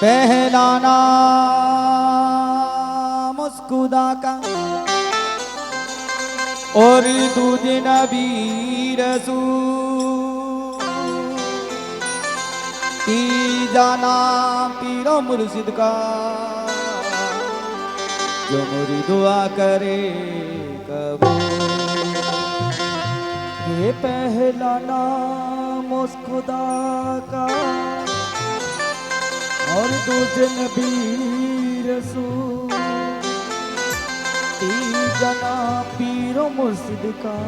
पहला नाम खुदा का और दूजे नबी रसूल, तीजा नाम पीरो मुर्शिद का जो मेरी दुआ करे कबूल। ये पहला नाम उस खुदा का और दूजे नबी रसूल, तीजा नाम पीरो मुर्शिद का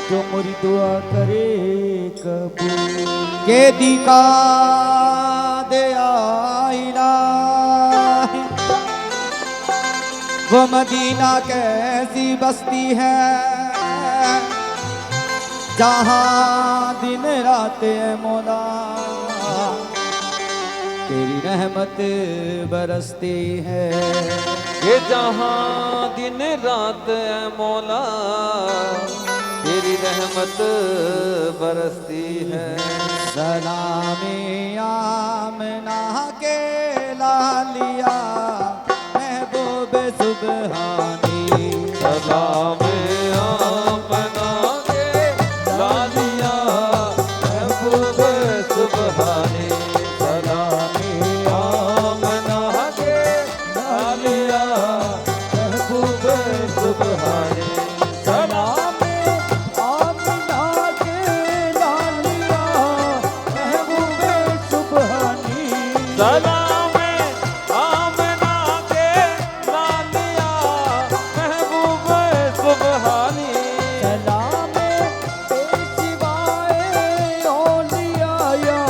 जो मेरी दुआ करे कबूल। के दिखा दे इलाही वो मदीना कैसी बस्ती है जहाँ दिन रात मौला तेरी रहमत बरसती है। ये जहाँ दिन रात मौला तेरी रहमत बरसती है। सलामे आमना के लालिया महबूब सुबहानी, सलामे आमना के लालिया महबूब सुबहानी, सलामे आमना के लालिया महबूब सुबहानी, सलामे आमना के लालिया महबूब सुबहानी, सलामे आमना के लालिया महबूब सुबहानी, सलामे पेशवाए औलिया या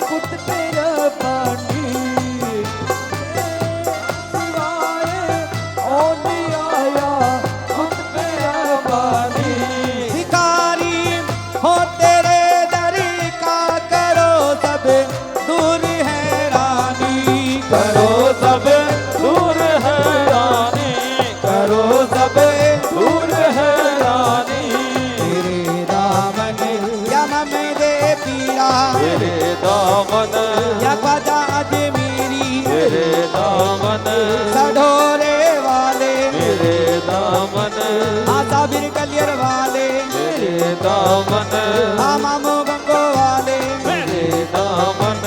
कुतबे रब्बानी, पेशवाए औलिया या कुतबे रब्बानी। भिखारी हो तेरे दर का करो सब दूर हैरानी, करो सब दूर हैरानी, करो सब दूर हैरानी, तेरे दामन या ममदे पीरा, तेरे दामन या ख्वाजा अजमेरी, तेरे दामन सढोरे वाले, तेरे दामन आसाबिर कलियर वाले, तेरे दामन मामो गंगो वाले, तेरे दामन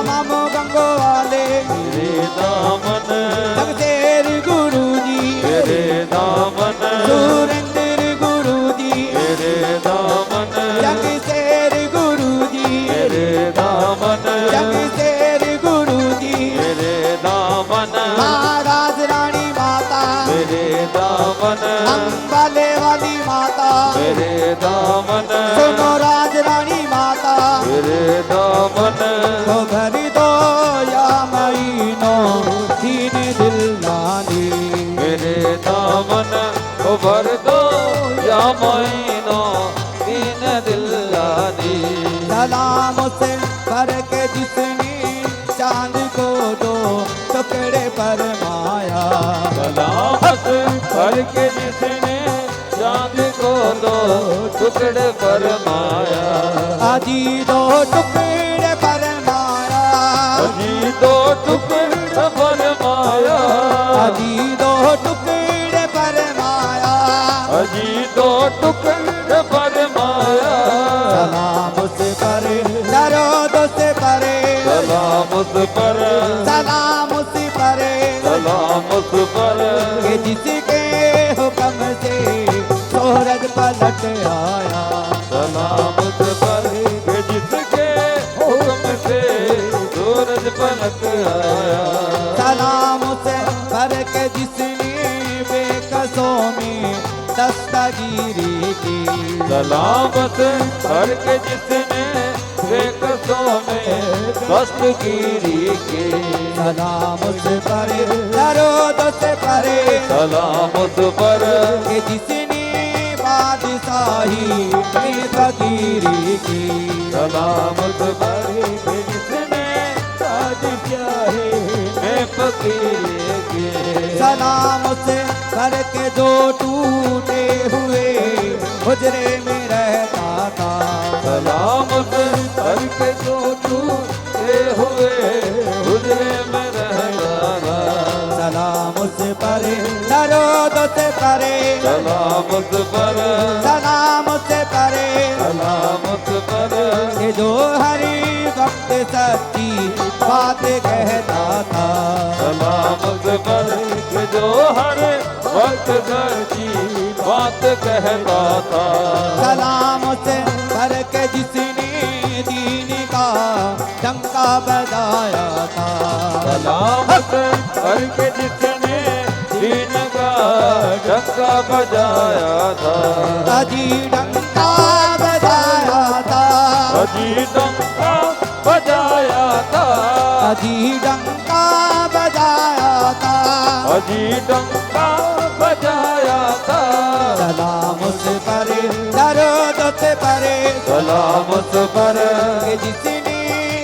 मामो गंगो वाले, तेरे दामन जगतेर गुरु जी, तेरे दामन सुरेंद्र गुरु जी, तेरे दामन जगतेर गुरु जी, तेरे दामन जगतेर गुरु जी, तेरे दामन महाराज रानी माता, तेरे दामन अंबाले वाली माता, तेरे दामन सुनो राज रानी माता, तेरे दामन तो घर दो या महीनो दीन दिल लानी, मेरे दामन को भर दो या महीनो दीन दिलानी, सलाम से भर के जिसने चांद को दो टुकड़े पर माया, सलामत भर के जिसने चांद को दो टुकड़े पर माया, आजी दो टुकड़े पर माया, अजी दो टुकड़े पर माया, आजी दो टुकड़े पर माया, अजी दो टुकड़े पर माया, सलाम से परे दरोद से परे, सलाम उस पर, सलाम से परे, सलाम उस पर, कि जिसके हुक्म से सूरज पलट आया, सलाम उस पर कि जिसके हुक्म से सूरज पलट आया, सलाम से भर के जिसने बेकसों में दस्तगीरी की, सलामत भर के जिसने बेकसों में दस्तगीरी की, सलाम से परे दरोद से परे सलाम उस पर कि जिसने बादशाही में फकीरी की। सलाम उस पर कि जिसने बादशाही में फकीरी की। सलाम से करके जो टूटे हुए हुजरे में रहता था। सलाम उस पर के जो टूटे हुए हुजरे में रहता था। सलाम उस पर दरूद से परे सलाम उस पर सलाम से परे सलाम उस पर कि जो हरी वक्त सच्ची बात कहता था। सलाम उस पर कि जो हर वक्त सच्ची बात कहता था। सलाम से करके जिसने दीन का डंका बजाया था। सलाम उस पर के जिसने दीन का डंका बजाया था। अजी डंका बजाया था। अजी डंका बजाया था। अजी डंका बजाया था। अजी डंका बजाया था। सलाम उस पर दरूद से परे सलाम उस पर कि जिसने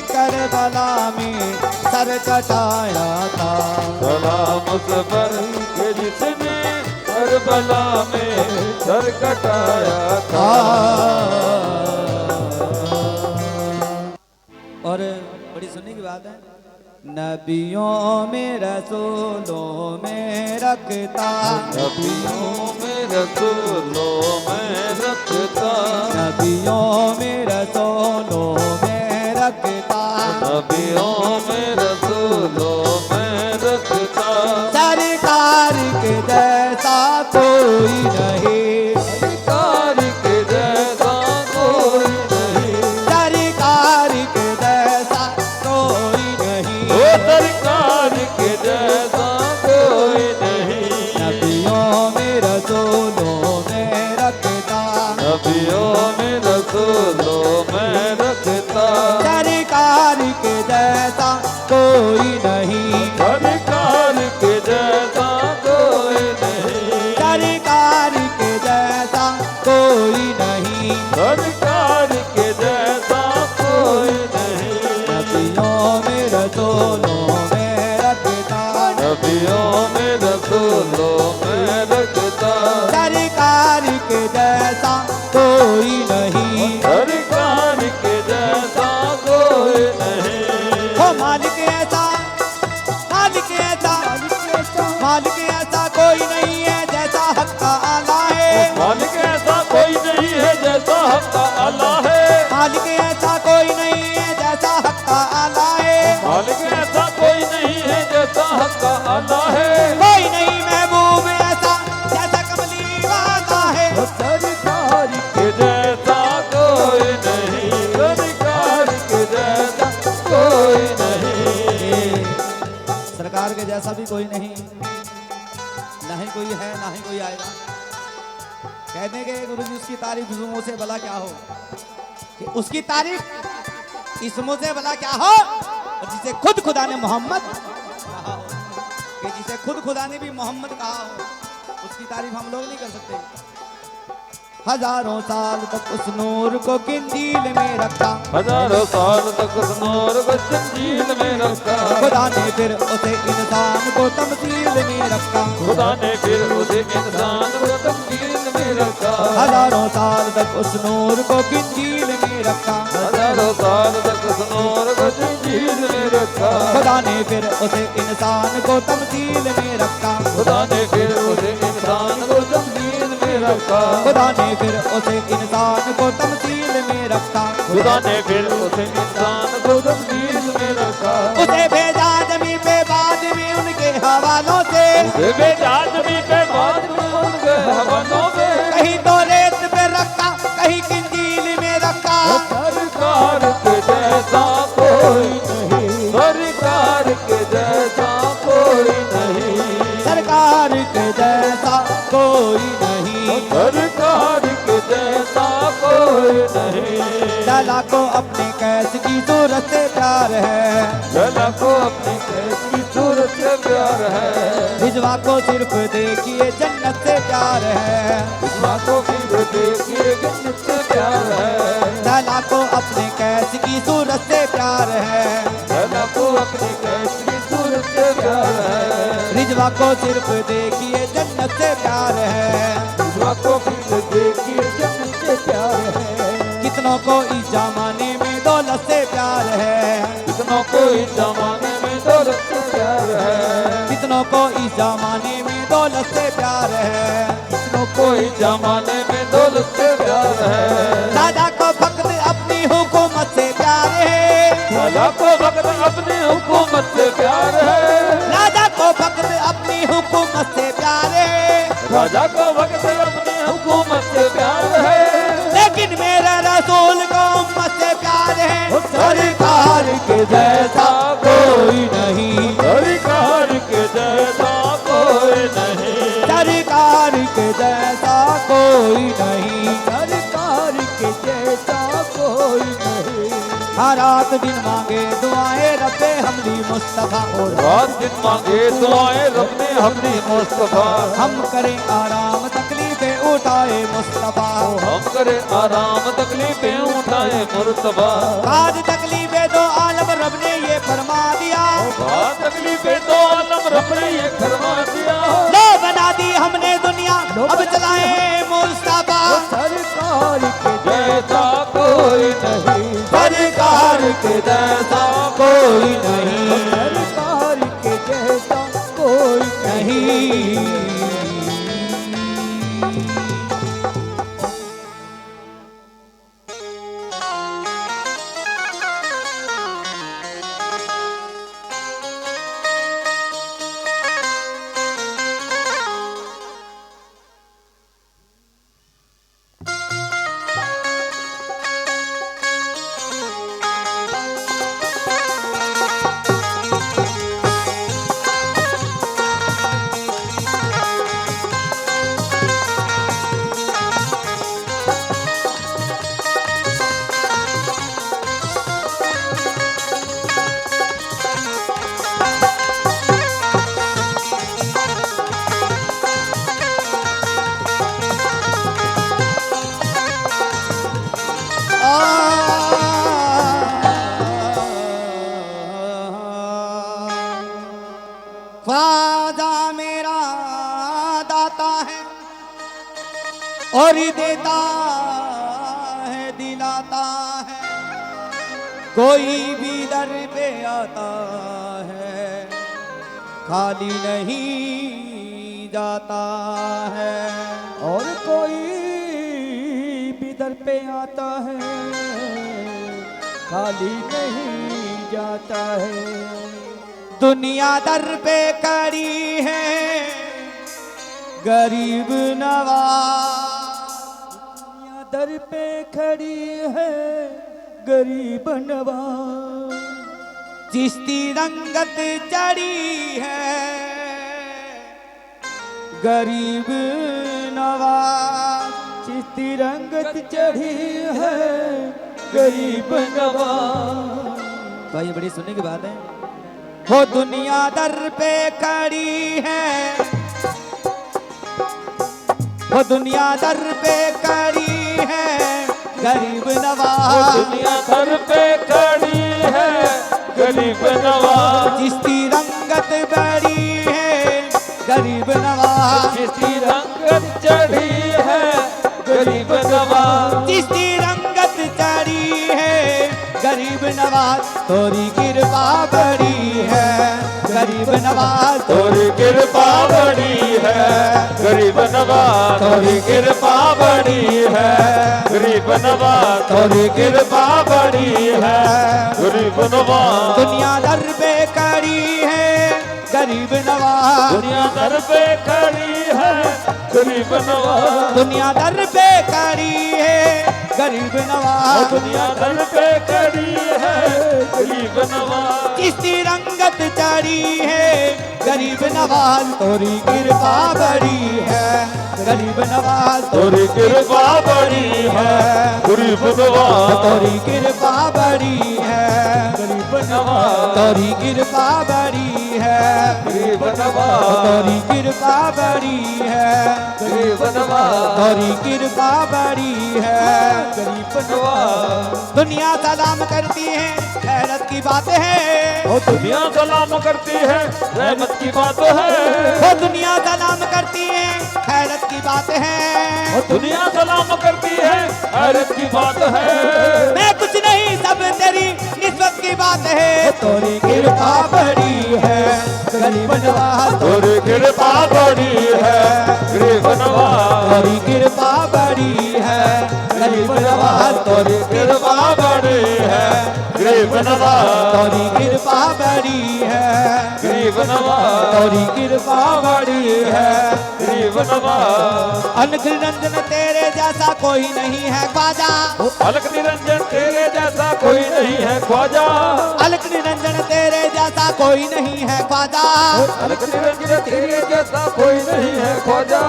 करबला में सर कटाया था। सलाम उस पर कि जिसने करबला में सर कटाया था। और बड़ी सुनने की बात है, नबियों में रसूलों में रखता। नबियों में रसूलों में रखता। नबियों में रसूलों में रखता। नबियों में रसूलों में रखता। सरकार के जैसा कोई नहीं। सरकार के जैसा कोई नहीं। सरकार के जैसा कोई नहीं। ओ सरकार के जैसा कोई नहीं। नबियों में रसूलों में रखता। नबियों में रसूलों में रखता। सरकार के जैसा कोई नहीं। सरकार के जैसा कोई नहीं। सरकार के जैसा कोई नहीं। सरकार के जैसा कोई नहीं। नबियों में रसूलों में रखता। नबियों में रसूलों में रखता। सरकार के जैसा कोई नहीं। सरकार के जैसा कोई नहीं। हो मालिक ऐसा मालिक ऐसा मालिक ऐसा कोई नहीं है जैसा हक का आला है। मालिक ऐसा कोई नहीं है जैसा हक का आला है। मालिक ऐसा कोई नहीं है जैसा हक का आला है। मालिक ऐसा कोई नहीं है जैसा हक का आला है। कोई नहीं महबूब ऐसा जैसा कमली वाला है। सरकार के जैसा कोई नहीं। सरकार के जैसा कोई नहीं। सरकार के जैसा भी कोई नहीं, ना ही कोई है ना ही कोई आएगा। कहने के गुरु जी उसकी तारीफ इसमों से भला क्या हो, कि उसकी तारीफ इसमों से भला क्या हो, और जिसे खुद खुदा ने मोहम्मद कहा हो, कि जिसे खुद खुदा ने भी मोहम्मद कहा हो, उसकी तारीफ हम लोग नहीं कर सकते। हजारों साल तक उस नूर को किंजील में रखा। हजारों साल तक उस नूर को जंजील में रखा। खुदा ने फिर उसे इंसान को तमसील में रखा। खुदा ने फिर उसे इंसान को तमसील में रखा। हजारों साल तक उस नूर को किंजील में रखा। हजारों साल तक उस नूर को जंजील में रखा। खुदा ने फिर उसे इंसान को तमसील में रखा। खुदा ने फिर उसे इंसान को तमसील में रखा। खुदा ने फिर उसे इंसान को तमसील में रखा। खुदा ने फिर उसे इंसान को तमसील में रखा। उसे भेजा जमीन पे बाद में उनके हवालों से। उसे भेजा जमीन पे बाद में उनके हवालों से। कहीं तो रेत पे रखा, कहीं किंजील में रखा। सरकार के जैसा कोई नहीं। सरकार के जैसा कोई नहीं। सरकार के जैसा कोई नहीं। सरकार के जैसा कोई नहीं। लाला को अपने कैस की सूरत से प्यार है। लाला को अपनी कैस की सूरत से प्यार है। रिजवा को सिर्फ देखिए जन्नत से प्यार है, रिजवा को सिर्फ देखिए जन्नत से प्यार है, लैला को अपने कैस की सूरत से प्यार है, लैला को अपनी कैसी सूरत से प्यार है, रिजवा को सिर्फ देखिए जन्नत से प्यार है, रिजवा को सिर्फ देखिए जन्नत से प्यार है, कितनों को इस जमाने में दौलत से प्यार है, कितनों को इस जमाने में दौलत से प्यार है, कितनों को इस जमाने में दौलत से प्यार है, कितनों को इस जमाने में दौलत से प्यार है, राजा को फक्त अपनी हुकूमत से प्यार है, राजा को वक्त अपनी हुकूमत से प्यार है, राजा को फक्त अपनी हुकूमत से प्यार है, राजा को वक्त अपनी हुकूमत से प्यार है, लेकिन मेरा रसूल को उम्मत से प्यार है, सरकार के जैसा कोई नहीं, सरकार के जैसा कोई नहीं, सरकार के जैसा कोई नहीं, सरकार के जैसा कोई नहीं, हर रात दिन मांगे दुआएं रब्बे हमदी मुस्तफा और रात दिन मांगे दुआएं रब्बे हमदी मुस्तफा, हम करें आराम तकलीफें उठाए मुस्तफा, हम करें आराम तकलीफें उठाए मुर्तबा, आज तकलीफें तो आलम रब ने ये फरमा दिया, आज तकलीफें तो आलम रब ने ये फरमा दिया, लो बना दी हमने दुनिया अब चलाए मुस्तफा, सरकार के जैसा कोई नहीं, सरकार के जैसा कोई नहीं, सरकार के जैसा कोई नहीं। ख्वाजा मेरा दाता है और देता है दिलाता है, कोई भी दर पे आता है खाली नहीं जाता है, और कोई भी दर पे आता है खाली नहीं जाता है, दुनिया दर पे खड़ी है गरीब नवाज, दुनिया दर पे खड़ी है गरीब नवाज, चिश्ती रंगत चढ़ी है गरीब नवाज, चिश्ती रंगत चढ़ी है गरीब नवाज। भाई ये बड़ी सुनने की बात है, वो दुनिया दर पे खड़ी है, वो दुनिया दर पे खड़ी है गरीब नवाज, दुनिया दर पे खड़ी है गरीब नवाज, चिश्ती रंगत बड़ी है गरीब नवाज, चिश्ती रंगत चढ़ी है गरीब नवाज, चिश्ती रंगत चढ़ी है गरीब नवाज, तोरी कृपा बड़ी है गरीब नवाज, तोरी कृपा बड़ी है गरीब नवाज, तोरी कृपा बड़ी है गरीब नवाज, तोरी कृपा बड़ी है गरीब नवाज, दुनिया दर पे खड़ी है गरीब नवाज, दुनिया दर पे खड़ी है गरीब नवाज, दुनिया दर पे खड़ी है गरीब नवाज, दुनिया दर पे खड़ी है गरीब नवाज, चिश्ती रंगत चढ़ी है गरीब नवाज, तोरी कृपा बड़ी है गरीब नवाज, तोरी कृपा बड़ी है गरीब नवाज, तोरी कृपा बड़ी है गरीब नवाज, तोरी कृपा बड़ी है गरीब नवाज तोरी कृपा बड़ी है, गरीब नवाज तोरी कृपा बड़ी है, गरीब नवाज। दुनिया सलाम करती है, हैरत की बात है, ओ दुनिया सलाम करती है, रहमत की बात है। वो दुनिया सलाम करती है, हैरत की बात है, ओ दुनिया सलाम करती है, हैरत की बात है। मैं कुछ नहीं सब तेरी निस्बत की बात है। तोरी कृपा बड़ी है, गरीब नवाज। तोरी कृपा बड़ी है, गरीब नवाज तोरी कृपा बड़ी है, गरीब नवाज। तोरी कृपा बड़ी है, गरीब नवाज तोरी कृपा बड़ी है, गरीब नवाज तोरी कृपा बड़ी है, गरीब नवाज। अनख निरंजन तेरे जैसा कोई नहीं है ख्वाजा। अलख निरंजन तेरे जैसा कोई नहीं है ख्वाजा। अलख निरंजन तेरे जैसा कोई नहीं है ख्वाजा। अलख निरंजन तेरे जैसा कोई नहीं है ख्वाजा।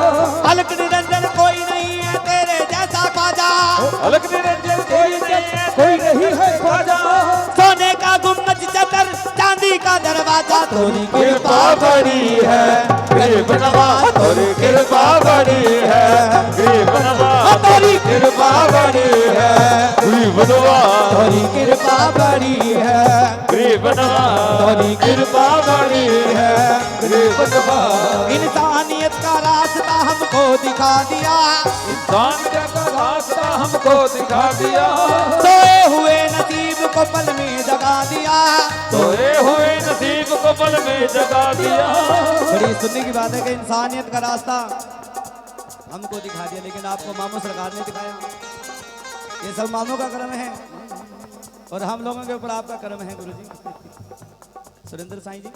अलख निरंजन कोई नहीं है तेरे जैसा ख्वाजा। अलख निरंजन कोई नहीं है ख्वाजा। सोने का गुम्बद चतर, चांदी का दरवाजा। तोरी कृपा बड़ी है, गरीब नवाज तोरी कृपा बड़ी है, गरीब नवाज तोरी कृपा बड़ी है, गरीब नवाज तोरी कृपा बड़ी है, गरीब नवाज तोरी कृपा बड़ी है। गरीब नवाज। इंसानियत का रास्ता हमको दिखा दिया, इंसान का रास्ता हमको दिखा दिया। सोए हुए नसीब को पल में जगा दिया। सोए हुए नसीब को पल में जगा दिया। बड़ी सुनने की बात है कि इंसानियत का रास्ता हमको दिखा दिया, लेकिन आपको मामू सरकार ने दिखाया। ये सब मामू का कर्म है और हम लोगों के ऊपर आपका कर्म है गुरुजी। सुरेंद्र साईं जी,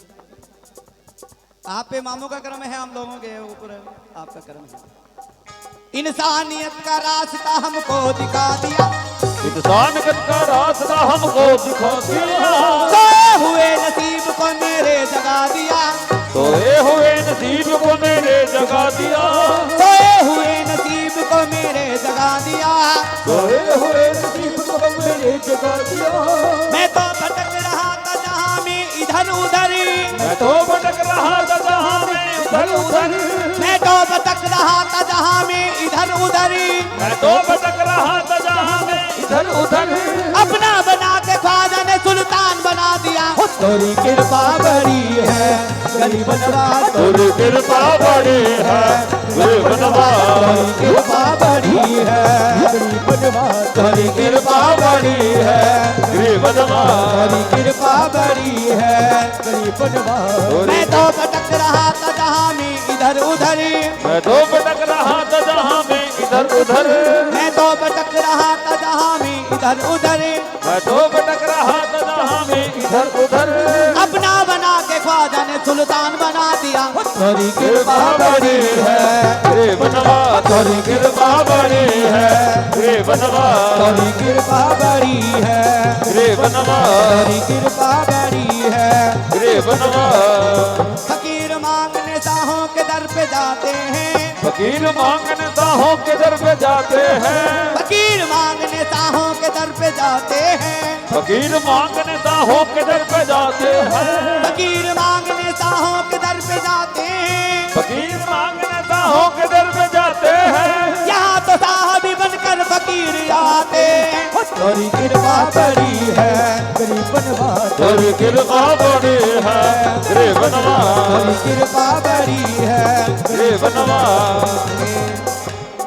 आप पे मामू का कर्म है, हम लोगों के ऊपर आपका कर्म है। इंसानियत का रास्ता हमको दिखा दिया, इंसान का रास्ता हमको दिखा दिया। सोए हुए नसीब को मेरे जगा दिया, सोए हुए नसीब को मेरे जगा दिया। सोए हुए नसीब को मेरे जगा दिया। सोए हुए नसीब को मेरे जगा दिया। मैं तो भटक रहा था जहाँ में इधर उधर, मैं तो भटक रहा था जहाँ में इधर उधर। मैं तो भटक रहा था जहाँ में इधर उधर, मैं तो भटक रहा था जहाँ में इधर उधर। अपना बना के ख्वाजा ने सुल्तान बना दिया। तोरी कृपा बड़ी है, गरीब नवाज। तोरी कृपा बड़ी है, गरीब नवाज तोरी कृपा बड़ी है, गरीब नवाज। तोरी कृपा बड़ी है, गरीब नवाज तोरी कृपा बड़ी है, गरीब नवाज। मैं तो भटक रहा था जहाँ में इधर उधर, मैं तो भटक रहा था जहाँ में इधर उधर। मैं तो भटक रहा था जहाँ में इधर उधर, मैं तो भटक रहा था जहाँ में इधर उधर। अपना बना के ख्वाजा ने सुल्तान बना दिया। तोरी कृपा बड़ी है, गरीब नवाज तोरी कृपा बड़ी है, गरीब नवाज तोरी कृपा बड़ी है, गरीब नवाज तोरी कृपा बड़ी है। गरीब नवाज। फकीर मांगने साहों के दर पे जाते हैं, फकीर मांगने साहों के दर पे जाते हैं। फकीर मांगने साहों के दर पे जाते हैं, फकीर मांगने साहों के दर पे जाते हैं। फकीर मांगने साहों के दर पे जाते हैं। फकीर मांगने साहों के दर पे जाते हैं। यहाँ तो साहबी बनकर फकीर आते हैं। तोरी कृपा बड़ी है, गरीब नवाज। तोरी कृपा बड़ी है, गरीब नवाज तोरी कृपा बड़ी है, गरीब नवाज।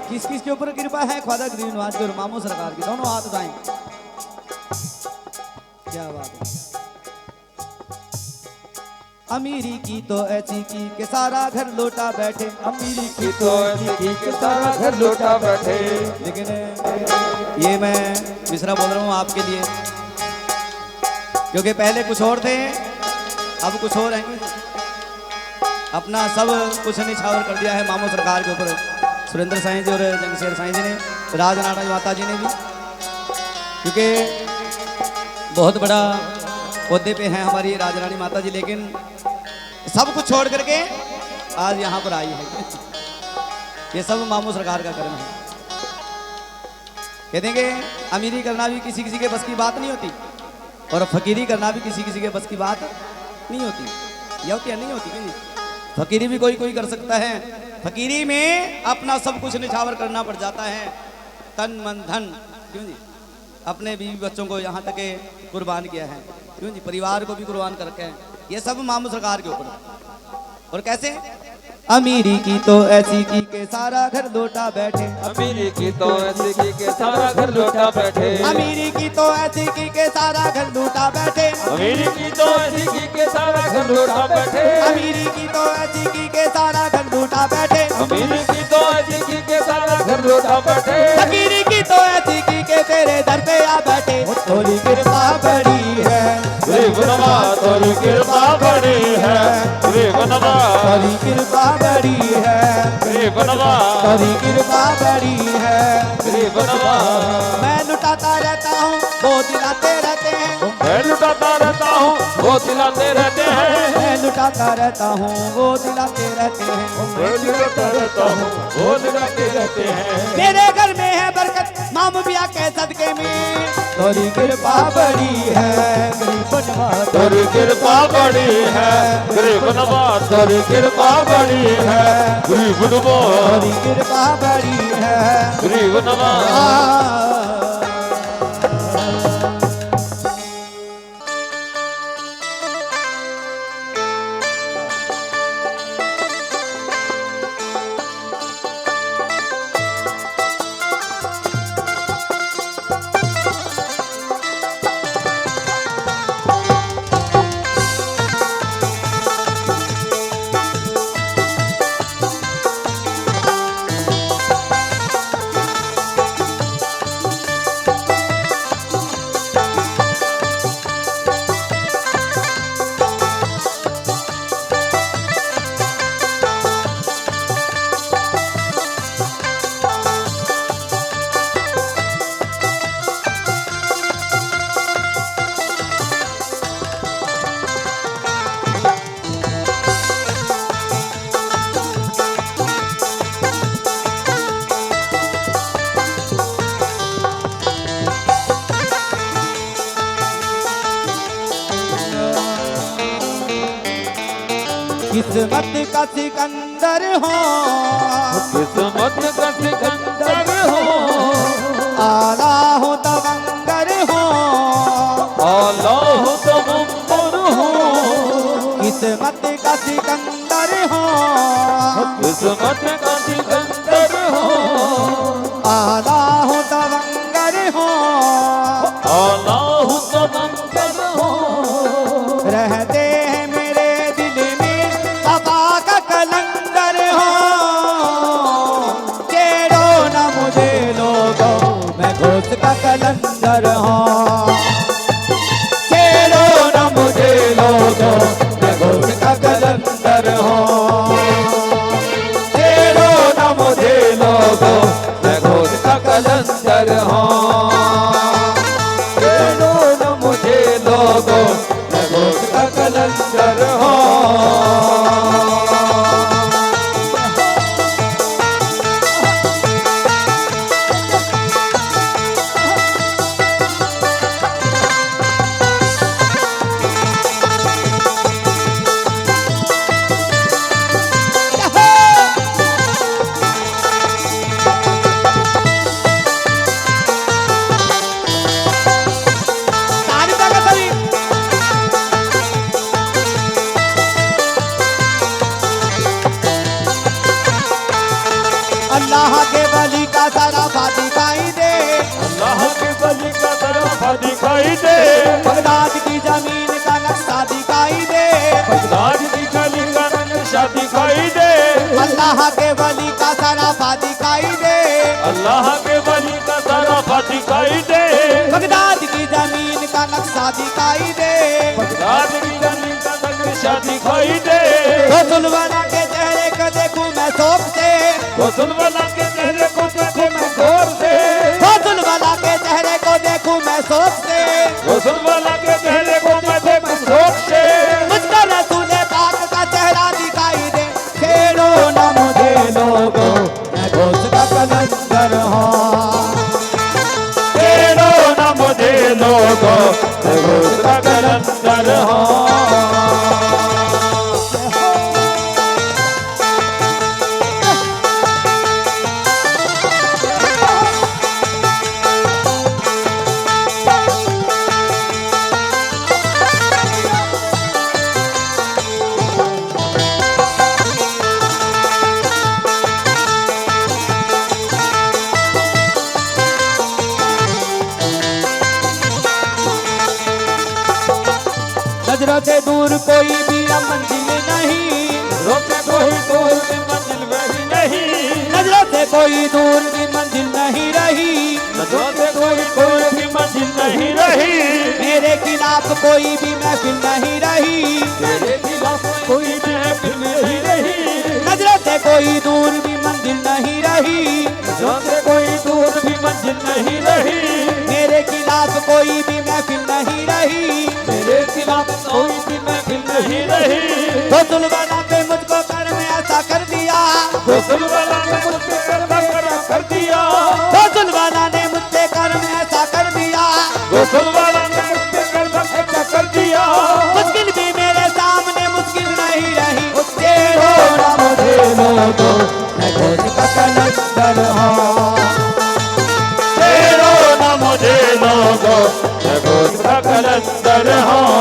किस किस के ऊपर कृपा है? ख्वाजा गरीब नवाज के और मामू सरकार की। दोनों हाथ उठाएं। क्या बात है। अमीरी की तो ऐसी की कि सारा घर लौटा बैठे, अमीरी की तो ऐसी की कि सारा घर लौटा बैठे। लेकिन ये मैं मिसरा बोल रहा हूँ आपके लिए, क्योंकि पहले कुछ और थे, अब कुछ और रहेंगे। अपना सब कुछ निछावर कर दिया है मामू सरकार के ऊपर, सुरेंद्र साईं जी और जंगशेर साईं जी ने, राजनाटा माता जी ने भी, क्योंकि बहुत बड़ा पौधे पे हैं हमारी राजरानी माता जी, लेकिन सब कुछ छोड़ करके आज यहाँ पर आई है। ये सब मामू सरकार का कर्म है। कहते हैं कि अमीरी करना भी किसी किसी के बस की बात नहीं होती, और फकीरी करना भी किसी किसी के बस की बात नहीं होती। ये होती है नहीं होती क्यों नहीं? फकीरी भी कोई कोई कर सकता है। फकीरी में अपना सब कुछ निछावर करना पड़ जाता है, तन मन धन, क्यों जी? अपने बीवी बच्चों को यहाँ तक के कुर्बान किया है, क्यों जी? परिवार को भी कुर्बान करके हैं। ये सब मामू सरकार के ऊपर। और कैसे? अमीरी की तो ऐसी की के सारा घर लौटा बैठे, अमीरी की तो ऐसी की के सारा घर लौटा बैठे, अमीरी की तो ऐसी की के सारा घर लौटा बैठे, अमीरी की तो ऐसी की के सारा घर लौटा बैठे, अमीरी की तो ऐसी की के सारा घर लौटा बैठे, अमीरी की तो ऐसी की के सारा घर लौटा बैठे, फकीरी की तो ऐसी की के तेरे दर पे आ बैठे। थोड़ी कृपा बड़ी है, गरीब नवाज थोड़ी कृपा बड़ी है, गरीब नवाज थोड़ी कृपा बड़ी है, गरीब नवाज थोड़ी कृपा बड़ी है। गरीब नवाज मैं लुटाता रहता हूँ वो दिलाते रहते हैं, मैं लुटाता रहता हूँ वो दिलाते रहते हैं, मैं लुटाता रहता हूँ वो दिलाते रहते हैं, मैं लुटाता रहता हूँ वो दिलाते रहते हैं। मेरे घर में है बरकत मामू बिया के सदके में, थोड़ी कृपा बड़ी है, गरीब नवाज तेरी कृपा बड़ी है, गरीब नवाज तेरी कृपा बड़ी है, गरीब नवाज थोड़ी कृपा बड़ी है। गरीब नवाज किस्मत का सिकंदर हो, किस्मत का सिकंदर हो, आला हो तवंगर हो, अल्लाह तवक्कुल हो, किस्मत का सिकंदर हो, किस्मत का सिकंदर हो, आला हो तवंगर हो, अल्लाह तवक्कुल हो, रहते हैं मेरे दिल में वफा का कलंदर हो, छेड़ो न मुझे लोगों मैं घोष का कलंदर हूँ, छेड़ो न मुझे लोगों मैं घोष का कलंदर हूँ, छेड़ो न मुझे लोगों मैं घोष का कलंदर हूँ, छेड़ो न मुझे लोगों मैं घोष का कलंदर हूँ। अल्लाह के वली का सराफा दिखाई दे, अल्लाह के वली का सराफा दिखाई दे, बगदाद की जमीन का नक्शा दिखाई दे, बगदाद की गली का नक्शा दिखाई दे, अल्लाह के वली का सराफा दिखाई दे, अल्लाह के वली का सराफा दिखाई दे, बगदाद की जमीन का नक्शा दिखाई दे, बगदाद की गली का नक्शा दिखाई दे, रसूल वाला के चेहरे को देखूं मैं शौक से, रसूल वाला के चेहरे को देखूं मैं गौर से, रसूल वाला के चेहरे को देखूं मैं शौक से, रसूल वाला के चेहरे को मैं देखूं शौक से, मुझको रसूल पाक का चेहरा दिखाई दे, छेड़ो न मुझे लोगों मैं घोष का कलंदर हूँ, छेड़ो न मुझे लोगों मैं घोष का कलंदर हूँ। नजरों से कोई दूर की मंजिल वही नहीं, नजरों से कोई दूर की मंजिल नहीं रही, नजरों से कोई दूर की मंजिल नहीं रही, मेरे खिलाफ कोई भी महफिल नहीं रही, तेरे खिलाफ कोई महफिल नहीं रही, नजरों से कोई दूर भी मंजिल नहीं रही, नजरों से कोई दूर भी मंजिल नहीं रही, मेरे खिलाफ कोई भी महफिल नहीं रही, तेरे खिलाफ कोई भी महफिल नहीं रही। तो सुलवाना पे मुझको कर्म ऐसा कर दिया, रसूलुल्लाह ने मुझसे कर्म कर दिया, तो सुलवाना ने मुझसे कर्म ऐसा कर दिया, रसूलुल्लाह ने मुझसे कर्म ऐसा कर दिया, मुश्किल भी मेरे सामने मुश्किल नहीं रही, तेरो ना मुझे लोगो मैं खोज का कलंदर हूँ, तेरो ना मुझे लोगो मैं खोज का कलंदर हूँ।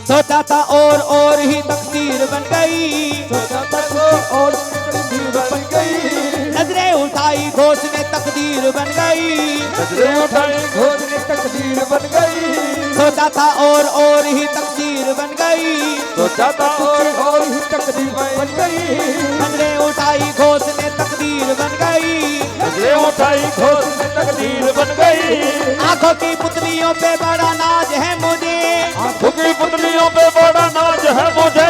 सोचा था और ही तकदीर बन गई, सोचा था और तकदीर बन गई, नजरें उठाई घोष में तकदीर बन गई, नजरें उठाई घोष में तकदीर बन गई, सोचा था और ही तकदीर बन गई, सोचा था और ही तकदीर बन गई, नजरें उठाई घोष में तकदीर बन गई, नजरें उठाई घोष में तकदीर बन गई, आंखों की पुतलियों पे बड़ा नाज है मुझे, आंखों की पुतलियों पे बड़ा नाज है मुझे,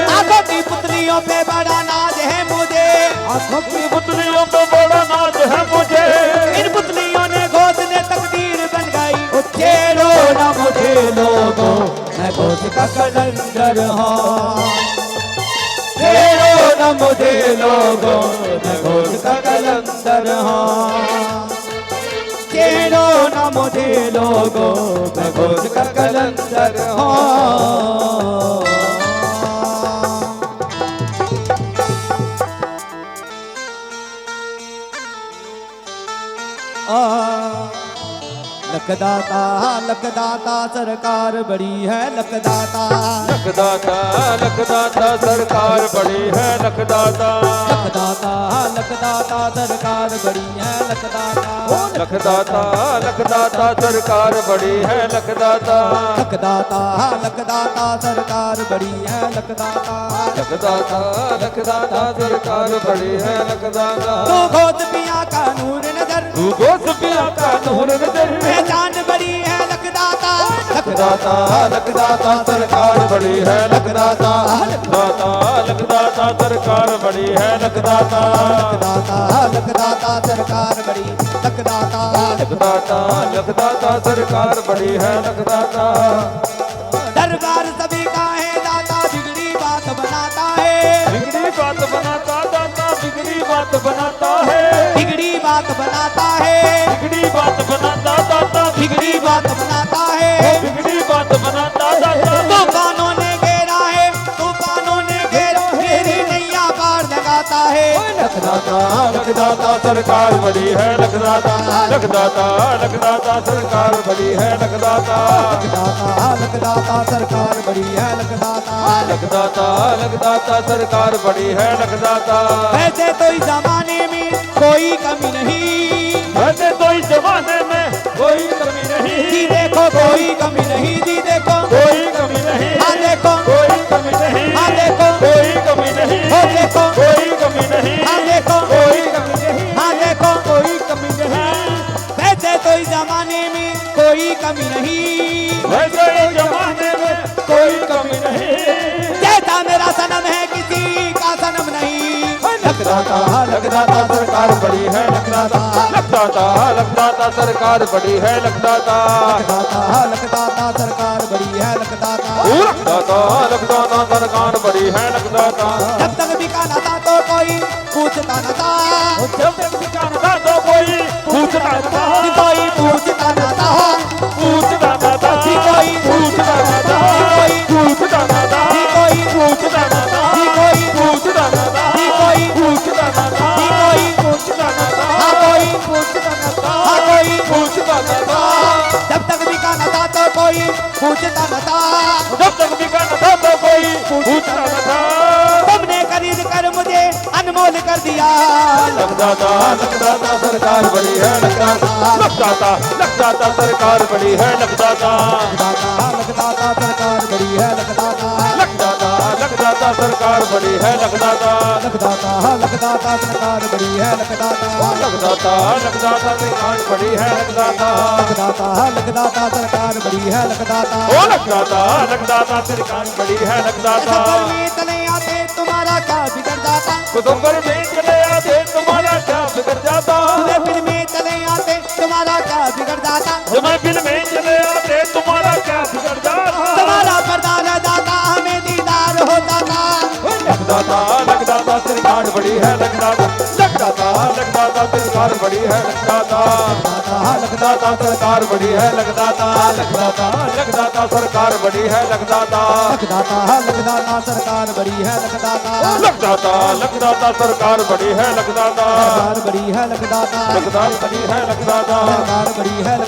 आंखों की पुतलियों पे बड़ा नाज है मुझे, आंखों की पुतलियों पे बड़ा नाज है मुझे, इन पुतलियों ने घोष ने तकदीर बन गई, छेड़ो ना मुझे लोगों मैं घोष का कलंदर हूँ, छेड़ो ना मुझे लोगों मैं घोष का कलंदर हूँ, छेड़ो ना मुझे लोगों मैं घोष का कलंदर हूँ। लखदाता सरकार बड़ी है, लखदाता लखदाता लखदाता सरकार बड़ी है, लखदाता लखदाता सरकार बड़ी है, लखदाता लखदाता लखदाता सरकार बड़ी है, लखदाता लखदाता सरकार बड़ी है, लखदाता लखदाता लखदाता सरकार बड़ी है, लखदाता तू घोष पिया का नूर नजर, तू गोस पिया का नूर नजर, पहचान बड़ी है लखदाता, लखदाता लखदाता सरकार बड़ी है, लखदाता लखदाता लखदाता सरकार बड़ी है, लखदाता लखदाता सरकार बड़ी, लखदाता लखदाता लखदाता सरकार बड़ी है, लखदाता दरबार सभी का है दाता, बिगड़ी बात बनाता है, बिगड़ी बात बनाता दाता, बिगड़ी बात बनाता है, बिगड़ी बात बनाता है, बिगड़ी बात बनाता दाता, बिगड़ी बात बनाता है, बिगड़ी बात बनाता दाता, तूफानों ने घेरा है, तूफानों ने घेरा, मेरी नैया पार लगाता है, लखदाता लखदाता सरकार बड़ी है, लखदाता लखदाता लखदाता सरकार बड़ी है, लखदाता लखदाता सरकार बड़ी है, लखदाता लखदाता लखदाता सरकार बड़ी है, लखदाता वैसे तो इस जमाने में कोई कमी नहीं, वैसे तो इस जमाने में कोई कमी नहीं, जी देखो कोई कमी नहीं, जी देखो कोई कमी नहीं, हाँ देखो कोई कमी नहीं, हाँ देखो कोई कमी नहीं, हो देखो कोई कमी नहीं, हाँ देखो कोई कमी नहीं, हाँ देखो कोई कमी नहीं, वैसे तो इस जमाने में कोई कमी नहीं, वैसे इस जमाने में कोई कमी नहीं, जैसा मेरा सनम है किसी का सनम नहीं, लखदाता लखदाता सरकार बड़ी है, लखदाता लखदाता लखदाता सरकार बड़ी है, लखदाता लखदाता सरकार बड़ी है, लखदाता लखदाता लखदाता सरकार बड़ी है, लखदाता जब तक बिका न था तो कोई पूछता न था, जब तक बिका न था तो कोई पूछता न था, कोई पूछता न था, पूछता न था, कोई पूछता न था, कोई पूछता न था, जब तक बिका न था तो कोई पूछता न था। तुमने खरीद कर मुझे अनमोल कर दिया। लगता था सरकार बड़ी है, लगता था सरकार बड़ी है, लगता था सरकार बड़ी है, लगता था सरकार बड़ी है, लगता था सरकार बड़ी है, लगता था सरकार बड़ी है, लगता था सरकार बड़ी है, लगता था सरकार बड़ी है, लगता था। सफर में चले आते तुम्हारा क्या बिगड़ जाता, कुतुबर में चले आते तुम्हारा क्या बिगड़ जाता, फिर में चले आते तुम्हारा क्या बिगड़ जाता, महफिल में चले आते तुम्हारा क्या बिगड़ जाता। तुम्हारा पर्दा न दाता हमें दीदार हो जाता। लगता था सरकार बड़ी है, लगता था सरकार बड़ी है, लगता था सरकार बड़ी है, लगता था सरकार बड़ी है, लगता था सरकार बड़ी है, लगता था सरकार बड़ी है, लगता था सरकार बड़ी है, लगता था सरकार बड़ी है,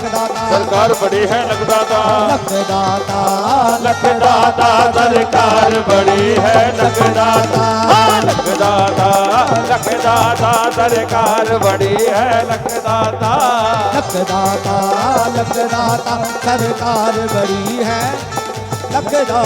लगता था सरकार बड़ी है, लगता था सरकार बड़ी है, लगता था लगता सरकार बड़ी है, लगता था सरकार बड़ी है, लगता था सरकार बड़ी है, लगता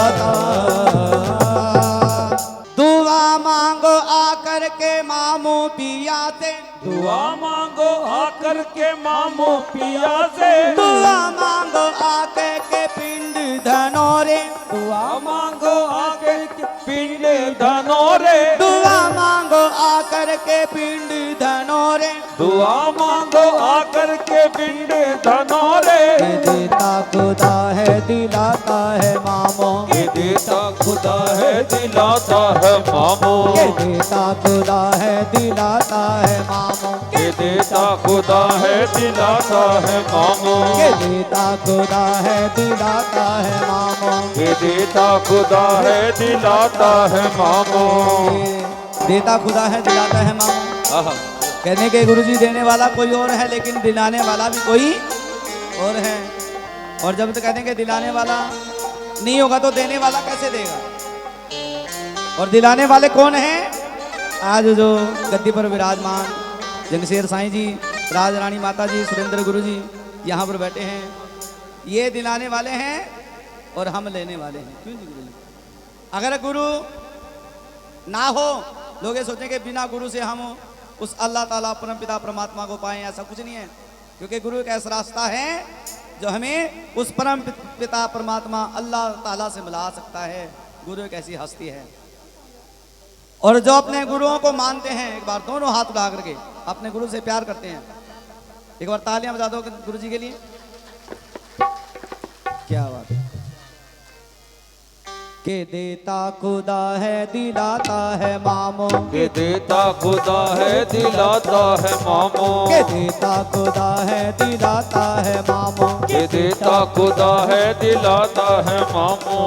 दुआ मांगो आकर के मामू पिया से, दुआ मांगो आकर के मामू पिया से, दुआ मांगो आकर के पिंड धनोरे, दुआ मांगो आकर के पिंड धनोरे, दुआ मांगो आकर के पिंड धनोरे, दुआ मांगो आकर के पिंड धनोरे। देता खुदा है दिलाता है मामो, ये देता खुदा है दिलाता है मामो, ये देता खुदा है दिलाता है मामो, ये देता खुदा है दिलाता है मामो, ये देता खुदा है दिलाता है मामो, ये देता खुदा है दिलाता है मामो। ये देता खुदा है दिलाता है मामो। कहने के गुरुजी देने वाला कोई और है लेकिन दिलाने वाला भी कोई और है। और जब तक कहने के दिलाने वाला नहीं होगा तो देने वाला कैसे देगा। और दिलाने वाले कौन हैं? आज जो गद्दी पर विराजमान जंगशेर साईं जी, राज रानी माता जी, सुरेंद्र गुरु जी यहाँ पर बैठे हैं। ये दिलाने वाले हैं और हम लेने वाले हैं। क्यों जी गुरु? अगर गुरु ना हो लोग ये सोचें कि बिना गुरु से हम उस अल्लाह ताला परम पिता परमात्मा को पाएं, ऐसा कुछ नहीं है। क्योंकि गुरु एक ऐसा रास्ता है जो हमें उस परम पिता परमात्मा अल्लाह ताला से मिला सकता है। गुरु एक ऐसी हस्ती है। और जो अपने गुरुओं को मानते हैं, एक बार दोनों हाथ उठा करके अपने गुरु से प्यार करते हैं। एक बार तालियां बजा दो गुरु जी के लिए। क्या बात है। के देता खुदा है दिलाता है मामो, के देता खुदा है दिलाता है मामो, के देता खुदा है दिलाता है मामो, के देता खुदा है दिलाता है मामो,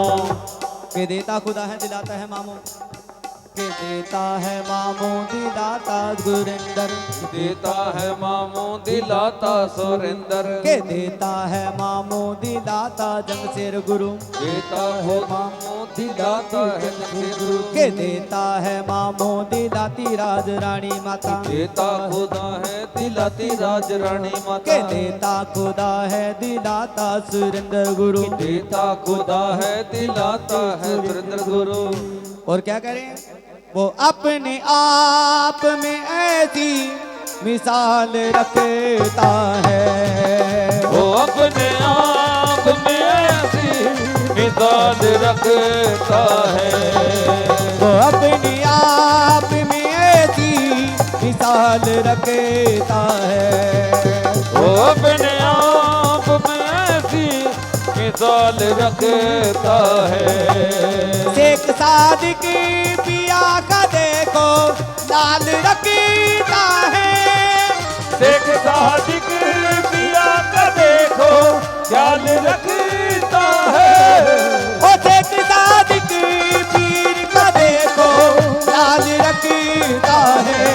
के देता खुदा है दिलाता है मामो, के देता है मामो दिलाता गुरिंदर, देता है मामो दिलाता सुरेंद्र, के देता है मामो दिलाता जंगशेर गुरु, देता है मामो दिलाता है गुरु, के देता है मामो दिलाती राज रानी माता, देता खुदा है दिलाती राज रानी माता, के देता खुदा है दिलाता सुरेंद्र गुरु, देता खुदा है दिलाता है सुरेंद्र गुरु। और क्या करें? वो अपने आप में ऐसी मिसाल रखता है, वो अपने आप में ऐसी मिसाल रखता है, वो अपने आप में ऐसी मिसाल रखता है, वो अपने आप में ऐसी मिसाल रखता है। शेख सादिक पिया का देखो लाल रखता है, शेख सादिक पिया का देखो ख्याल रखता है, ओ शेख सादिक पीर का देखो लाल रखता है।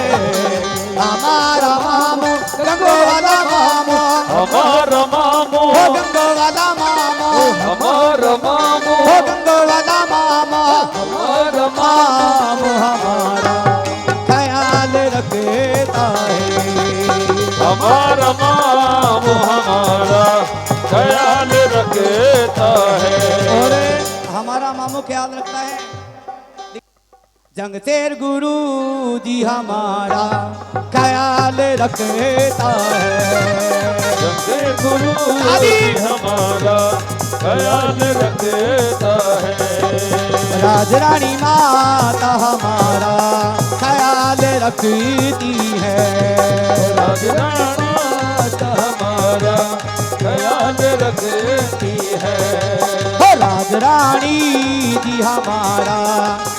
हमारा मामो गंगो वाला मामो, हमारा मामो गंगो वाला मामो, हमारा मामू ओ गंगो वाला मामा हमारा मामू हमारा ख्याल रखता है। हमारा मामू हमारा ख्याल रखता है। और हमारा मामू ख्याल रखता है। जंगसेर गुरु जी हमारा ख्याल रखता है। जंगसेर गुरु जी हमारा ख्याल रखता है। राजरानी माता हमारा ख्याल रखती है। राजरानी माता हमारा ख्याल रखती है। राजरानी जी हमारा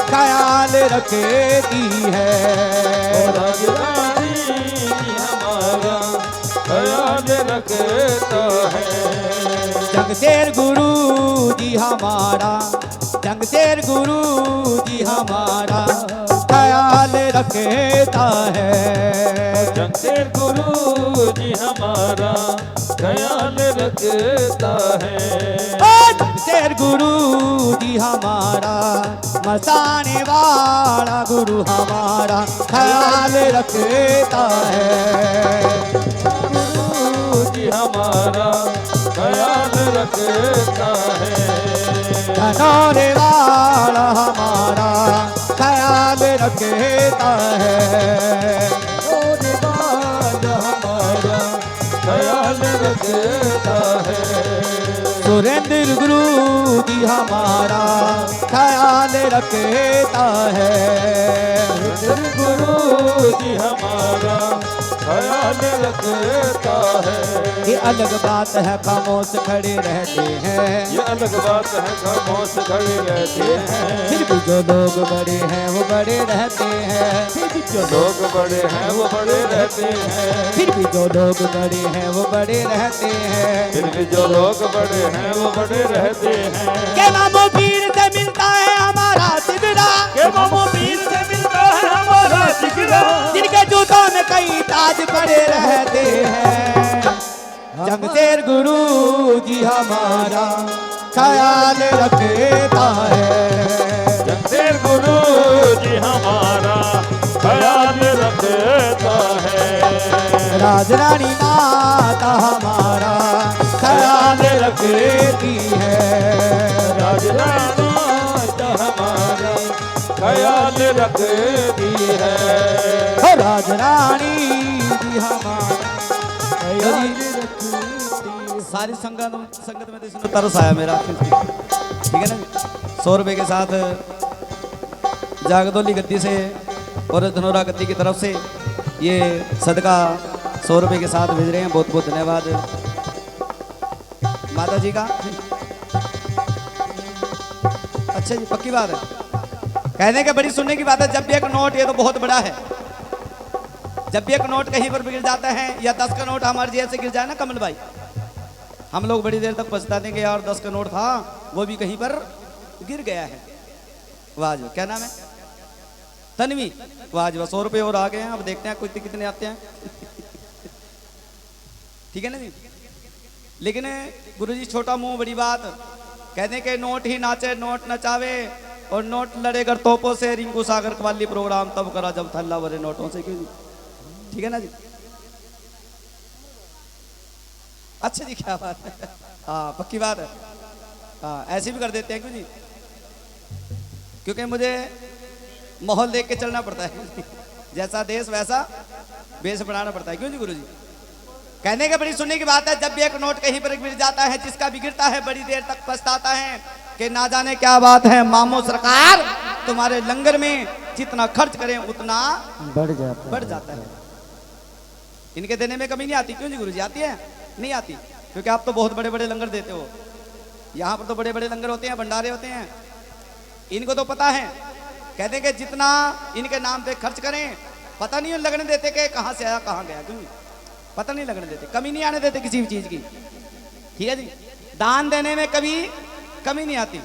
ख्याल रखती है। राजरानी जी हमारा ख्याल रखता है। जंगसेर गुरु जी हमारा जंगसेर गुरु जी हमारा ख्याल रखता है। जंगसेर गुरु जी हमारा ख्याल रखता है। जंगसेर गुरु जी हमारा मसाने वाला गुरु हमारा ख्याल रखता है। गुरु जी हमारा ख्याल रखता है। धनौरे वाला हमारा ख्याल रखता है। हमारा ख्याल रखता है। सुरेंद्र गुरु जी हमारा ख्याल रखता है। गुरु जी हमारा ख्याल रखता है। ये अलग बात है खामोश खड़े रहते हैं। ये अलग बात है खामोश खड़े रहते हैं। फिर भी जो लोग बड़े हैं वो बड़े रहते हैं। फिर भी जो लोग बड़े हैं वो बड़े रहते हैं। फिर भी जो लोग बड़े हैं वो बड़े रहते हैं। फिर भी जो लोग बड़े हैं वो बड़े रहते हैं। के मामो पीर से मिलता है हमारा सिगरा। के मामो पीर से मिलता है हमारा जिगरा। जिनके जूतों में कई ताज पड़े रहते हैं। जंगसेर गुरु जी हमारा ख्याल रखता है। जंगसेर गुरु जी हमारा ख्याल रखता है। राजरानी माता हमारा ख्याल रखती है। राजरानी माता हमारा ख्याल रखती है। राजरानी जी हमारा सारी संगत में तो तरस आया मेरा। ठीक है ना। 100 रुपये के साथ जागदौली गद्दी से और धनौरा गद्दी की तरफ से ये सदका 100 रुपये के साथ भेज रहे हैं। बहुत बहुत धन्यवाद माता जी का। अच्छा जी पक्की बात है। कहने के बड़ी सुनने की बात है। जब भी एक नोट ये तो बहुत बड़ा है। जब भी एक नोट कहीं पर गिर जाता है या 10 का नोट हमारे जेब से गिर जाए ना कमल भाई, हम लोग बड़ी देर तक पछताते कि यार 10 का नोट था वो भी कहीं पर गिर गया है। वाह जी क्या नाम है? तन्वी। वाह जी 100 रुपये और आ गए हैं। अब देखते हैं कुछ कितने आते हैं। ठीक है ना जी। लेकिन गुरुजी छोटा मुंह बड़ी बात। कहने के नोट ही नाचे नोट नचावे और नोट लड़ेगर तोपों से। रिंकू सागर कवाली प्रोग्राम तब करा जब थल्ला भरे नोटों से। क्यों? ठीक है ना जी। अच्छा जी क्या बात है। हाँ पक्की बात है। हाँ ऐसे भी कर देते हैं। क्यों जी? क्योंकि मुझे माहौल देख के चलना पड़ता है। जैसा देश वैसा बेस बनाना पड़ता है। क्यों जी गुरुजी? कहने के बड़ी सुनने की बात है। जब भी एक नोट कहीं पर गिर जाता है, जिसका भी गिरता है बड़ी देर तक पछताता है कि ना जाने क्या बात है। मामो सरकार तुम्हारे लंगर में जितना खर्च करें उतना बढ़ जाता है। इनके देने में कमी नहीं आती। क्यों जी गुरुजी? आती है? नहीं आती। क्योंकि आप तो बहुत बड़े बड़े लंगर देते हो। यहाँ पर तो बड़े बड़े लंगर होते हैं, भंडारे होते हैं। इनको तो पता है। कहते कि जितना इनके नाम पे खर्च करें पता नहीं लगने देते कि कहाँ से आया कहाँ गया। क्यों? पता नहीं लगने देते। कमी नहीं आने देते किसी भी चीज की। ठीक है जी। दान देने में कभी कमी नहीं आती।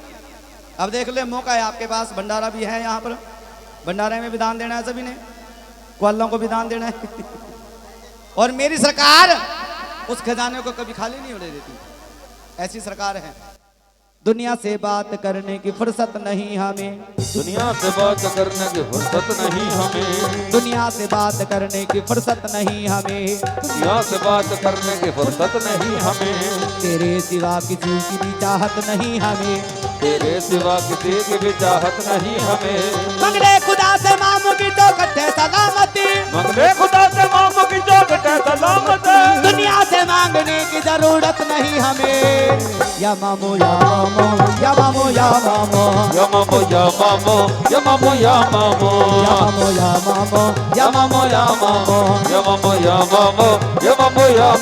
अब देख ले मौका है आपके पास। भंडारा भी है यहाँ पर। भंडारे में भी दान देना है सभी ने। ग्वालों को भी दान देना है। और मेरी सरकार उस खजाने को कभी खाली नहीं होने देती। ऐसी सरकार है। दुनिया से बात करने की फुर्सत नहीं हमें, दुनिया से बात करने की फुर्सत नहीं हमें, दुनिया से बात करने की फुर्सत नहीं हमें, दुनिया से बात करने की फुर्सत नहीं हमें, तेरे सिवा किसी की भी चाहत नहीं हमें, तेरे सिवा किसी की भी चाहत नहीं हमें। मंगले खुदा से मामू की तो कटे सलामती, मंगले खुदा से मामू की जो कटे सलामत, दुनिया से मांगने की जरूरत नहीं हमें। या मामू या मामू या मामू या मामू या मामो या मामो या मामो या मामो या मामू या मामू या मामू या मामू या मामो या मामो या मामो या मामो या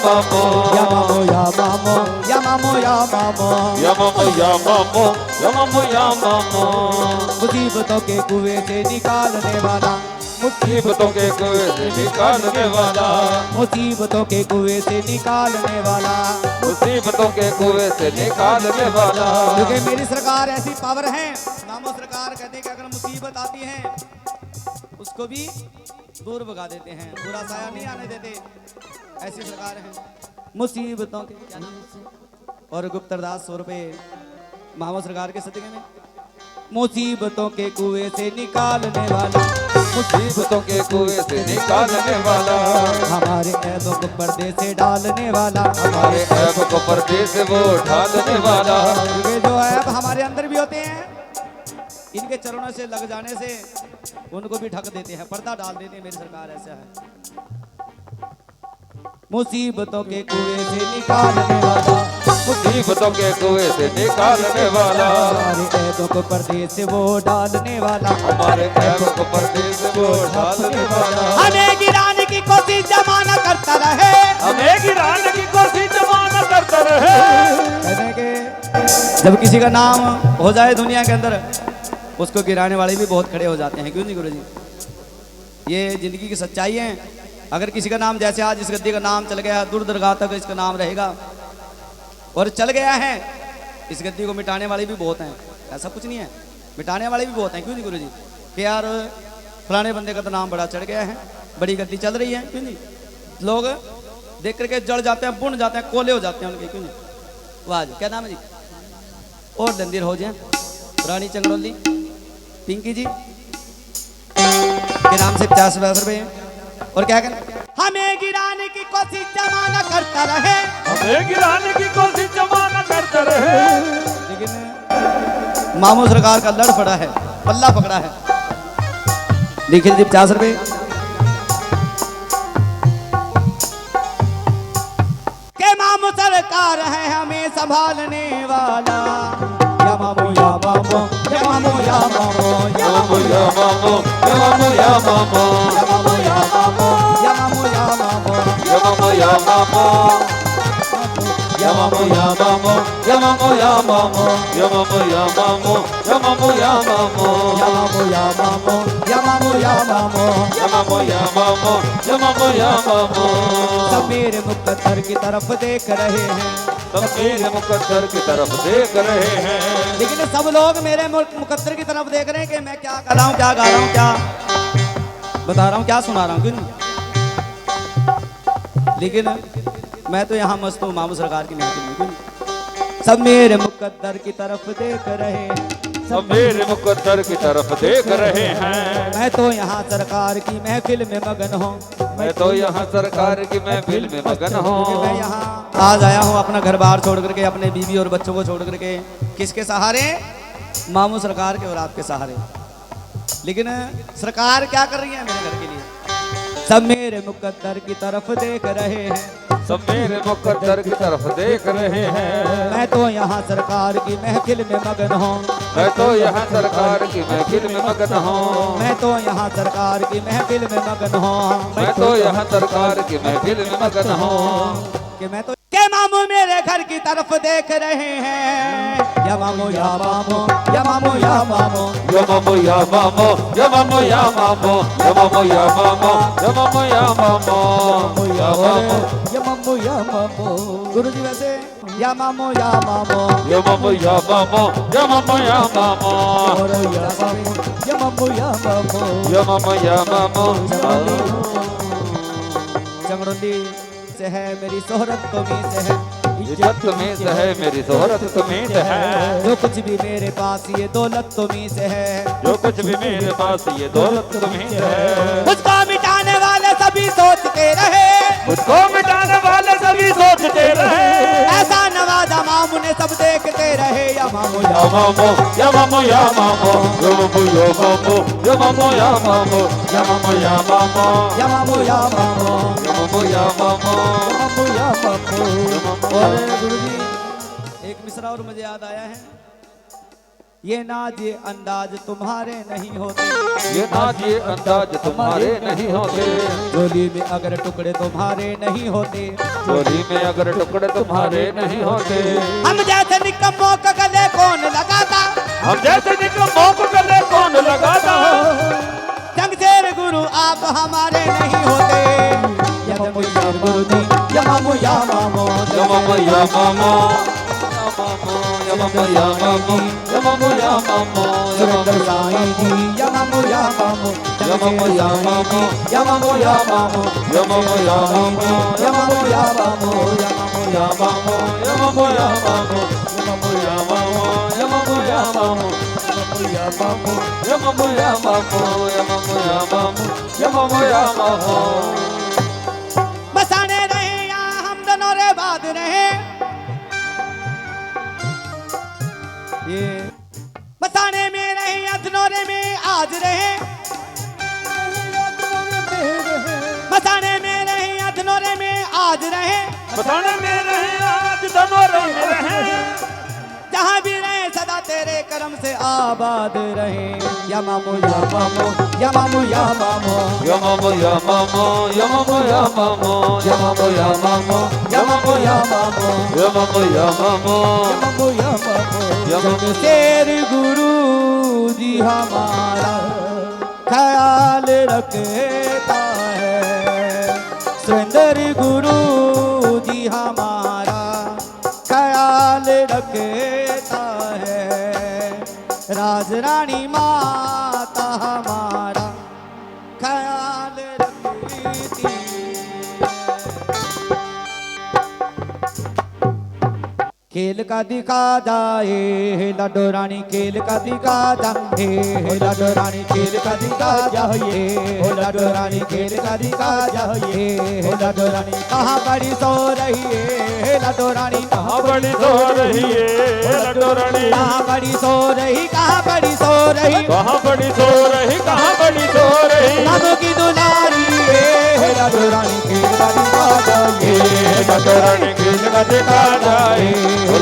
मामू या मामू या मामू या मामू या मामो या मामो या मामो या मामो। मुसीबतों के कुएं से निकालने वाला, मुसीबतों के कुएं से निकालने वाला, मुसीबतों के कुएं से निकालने वाला, मुसीबतों के कुएं से निकालने वाला। क्योंकि मेरी सरकार ऐसी पावर है, मामो सरकार कहते हैं कि अगर मुसीबत आती है उसको भी दूर भगा देते हैं, बुरा साया नहीं आने देते, ऐसी सरकार है। मुसीबतों के और गुप्तरदास 100 रुपए मामो सरकार के सदके में। मुसीबतों के कुएं से निकालने वाला, मुसीबतों के कुएं से निकालने वाला, हमारे ऐबों को पर्दे से डालने वाला, हमारे ऐब को पर्दे से वो ढालने वाला। ये जो ऐब हमारे अंदर भी होते हैं, इनके चरणों से लग जाने से उनको भी ढक देते हैं, पर्दा डाल देते हैं। मेरी सरकार ऐसा है। मुसीबतों के कुएं से निकालने वाला, मुसीबतों के कुएं से निकालने वाला, हमारे ऐबों को पर्दे से वो डालने वाला, हमारे ऐब को पर्दे से वो ढालने वाला। हमें गिराने की कोशिश जमाना करता रहे, हमें गिराने की कोशिश जमाना करता रहे। कहने के जब किसी का नाम हो जाए दुनिया के अंदर, उसको गिराने वाले भी बहुत खड़े हो जाते हैं। क्यों नहीं गुरु जी? ये जिंदगी की सच्चाई है। अगर किसी का नाम, जैसे आज इस गद्दी का नाम चल गया, दूर दरगाह तक इसका नाम रहेगा और चल गया है, इस गद्दी को मिटाने वाले भी बहुत हैं। ऐसा कुछ नहीं है, मिटाने वाले भी बहुत हैं। क्यों नहीं गुरु जी? कि यार फलाने बंदे का तो नाम बड़ा चढ़ गया है, बड़ी गद्दी चल रही है। क्यों नहीं? लोग देख करके जड़ जाते हैं, बुन जाते हैं, कोले हो जाते हैं उनके। क्यों नहीं? वाह जी, क्या नाम है जी? और दंदीर हो जाए, रानी चंगरौली पिंकी जी के नाम से 50 रुपए। और क्या कहना? हमें गिराने की कोशिश जमाना करता रहे, हमें गिराने की कोशिश जमाना करता रहे। लेकिन मामू सरकार का लड़ पड़ा है, पल्ला पकड़ा है। देखिए जी 50 रुपए। के मामू सरकार है हमें संभालने वाला। या मामू या मामू या मामू या मामू या मामो या मामो या मामो या मामो या मामू या मामू या मामू या मामू या मामो या मामो या मामो या मामो या मामो या मामो या मामो या मामो या मामो या मामो या मामू या मामू या मामू या मामू या मामो या मामो या मामो या मामो। सब मेरे मुकद्दर की तरफ देख रहे हैं, सब मेरे मुकद्दर की तरफ देख रहे हैं। लेकिन सब लोग मेरे मुकद्दर की तरफ देख रहे हैं कि मैं क्या कर रहा हूँ, क्या गा रहा हूँ, क्या बता रहा हूँ, क्या सुना रहा हूँ। क्यों नहीं? लेकिन मैं तो यहाँ मस्त हूँ मामू सरकार की महफिल में। क्यों नहीं? सब मेरे मुकद्दर की तरफ देख रहे हैं, सब मेरे मुकद्दर की तरफ देख रहे हैं। मैं तो यहाँ सरकार की महफिल में मगन हूँ, मैं तो यहाँ सरकार की महफिल में मगन मैं हूँ। यहाँ आज आया हूँ अपना घर बार छोड़ करके, अपने बीवी और बच्चों को छोड़ करके। किसके सहारे? मामू सरकार के और आपके सहारे। लेकिन सरकार क्या कर रही है मेरे घर के लिए? सब मेरे मुकद्दर की तरफ देख रहे हैं, सब मेरे मुकद्दर की तरफ देख रहे हैं। मैं तो यहाँ सरकार की महफिल में मगन हूँ, मैं तो यहाँ सरकार की महफिल में मगन हूँ। मैं तो यहाँ सरकार की महफिल में मगन हूँ, मैं तो यहाँ सरकार की महफिल में मगन हूँ। कि मैं तो के मामू मेरे घर की तरफ देख रहे हैं। या मामू या मामू या मामू या मामू या मामो या मामो या मामो या मामो या मामो या मामो या मामो या मामो या मामो या मामू या मामू। गुरु जी वैसे या मामू या मामू या मामो या मामो या मामो या मामो और या मामू या मामू या मामू या मामो या मामो। चमड़ोली से है मेरी शोहरत तो भी से है, इज्जत तुम्हीं से है, मेरी शोहरत तुम्हीं से है। जो कुछ भी मेरे पास ये दौलत तुम्हीं से है। जो कुछ भी मेरे पास ये दौलत तुम्हीं से है। मुझको मिटाने वाले सभी सोचते रहे, मुझको मिटाने वाले सभी सोचते रहे। ऐसा नवाजा मामू ने सब देखते रहे। या मामू या मामो या मामो या मामो या मामो या मामो या मामो या मामो या मामो या मामो या मामू या मामू या मामो या मामो या मामू। और गुरुजी एक मिसरा और मुझे याद आया है। ये नाज ये अंदाज तुम्हारे नहीं होते, ये नाच ये अंदाज तुम्हारे नहीं होते। झोली में अगर टुकड़े तुम्हारे नहीं होते, चोली में अगर टुकड़े तुम्हारे नहीं होते। हम जैसे निकम्मों का गले कौन लगाता, हम जैसे निकम्मों को गले कौन लगाता। जंगशेर गुरु आप हमारे नहीं होते। या जंगशेर गुरु जी या मामू या मामू या मामो या मामो या मामो या मामो या मामो या मामो सुरेंद्र साईं जी या मामू या मामू या मामो या मामो या मामू या मामू या मामो या मामो या मामू या मामू या मामू या मामो या मामो या मामो या मामो या मामो या मामो या मामो या मामो या मामो या मामो या मामो या मामो। बसाने रहे या हम दोनों रे बाद रहे। ये बसाने में रहे या धनोरे में आज रहे। बसाने में रहे या धनोरे में आज रहे। बताने में रहे आज धनोरे में रहे। जहाँ भी रहे सदा तेरे करम से आबाद रहे। या मामू या मामू या मामू या मामू या मामो या मामो या मामो या मामो या मामू या मामू या मामू या मामू या मामो या मामो मामू या मामू या मामो। शेर गुरु जी हमारा ख्याल रखता है। सुंदर गुरु जी हमारा ख्याल रखता है। राज रानी माता हमारा ख्याल रखती है। खेल का दिखा जाए लाडो रानी, खेल का दिखा जाए लाडो रानी, खेल का दिखा जाए लाडो रानी, खेल का दिखा जाए लाडो रानी। कहाँ बड़ी सो रही है लाडो रानी, कहाँ बड़ी सो रही है लाडो रानी। कहाँ बड़ी सो रही, कहाँ बड़ी सो रही, कहाँ बड़ी सो रही, कहाँ बड़ी सो रही। नामों की दुलारी है लाडो रानी, खेल का दिखा जाए लाडो रानी, खेल का दिखा जाए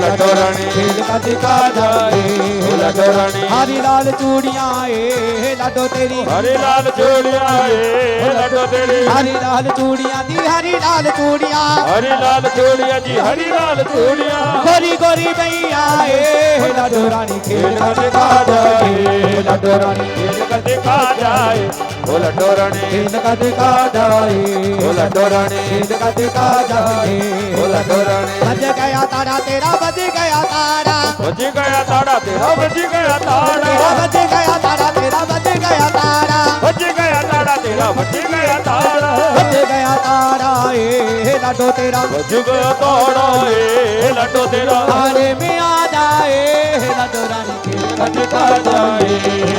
लाडो रानी, खेल का दिखा जाए लाडो रानी। हरी लाल चूड़ियां ए लाडो तेरी, हरी लाल चूड़ियां ये लाडो तेरी। हरी लाल चूड़ियां दी, हरी लाल चूड़ियां, हरी लाल चूड़ियां जी, हरी लाल चूड़ियां। गोरी गोरी मैया ए लाडो रानी, खेल का दिखा जाए लाडो रानी, खेल का दिखा जाए ओ लाडो रानी, खेल का दिखा जाए ओ लाडो रानी, खेल का दिखा जाए ओ लाडो रानी। बज गया तारा तेरा, बज गया तारा, बज गया ताड़ा तेरा, बज गया ताड़ा। तेरा बज गया तारा, तेरा बज गया तारा, बज गया ताड़ा तेरा, बज गया ताड़ा। बज गया तारा ए लाडो तेरा। बज गया ताड़ा ए लाडो तेरा। तारे में आ जाए लाडो रानी, खेल का दिखा जाए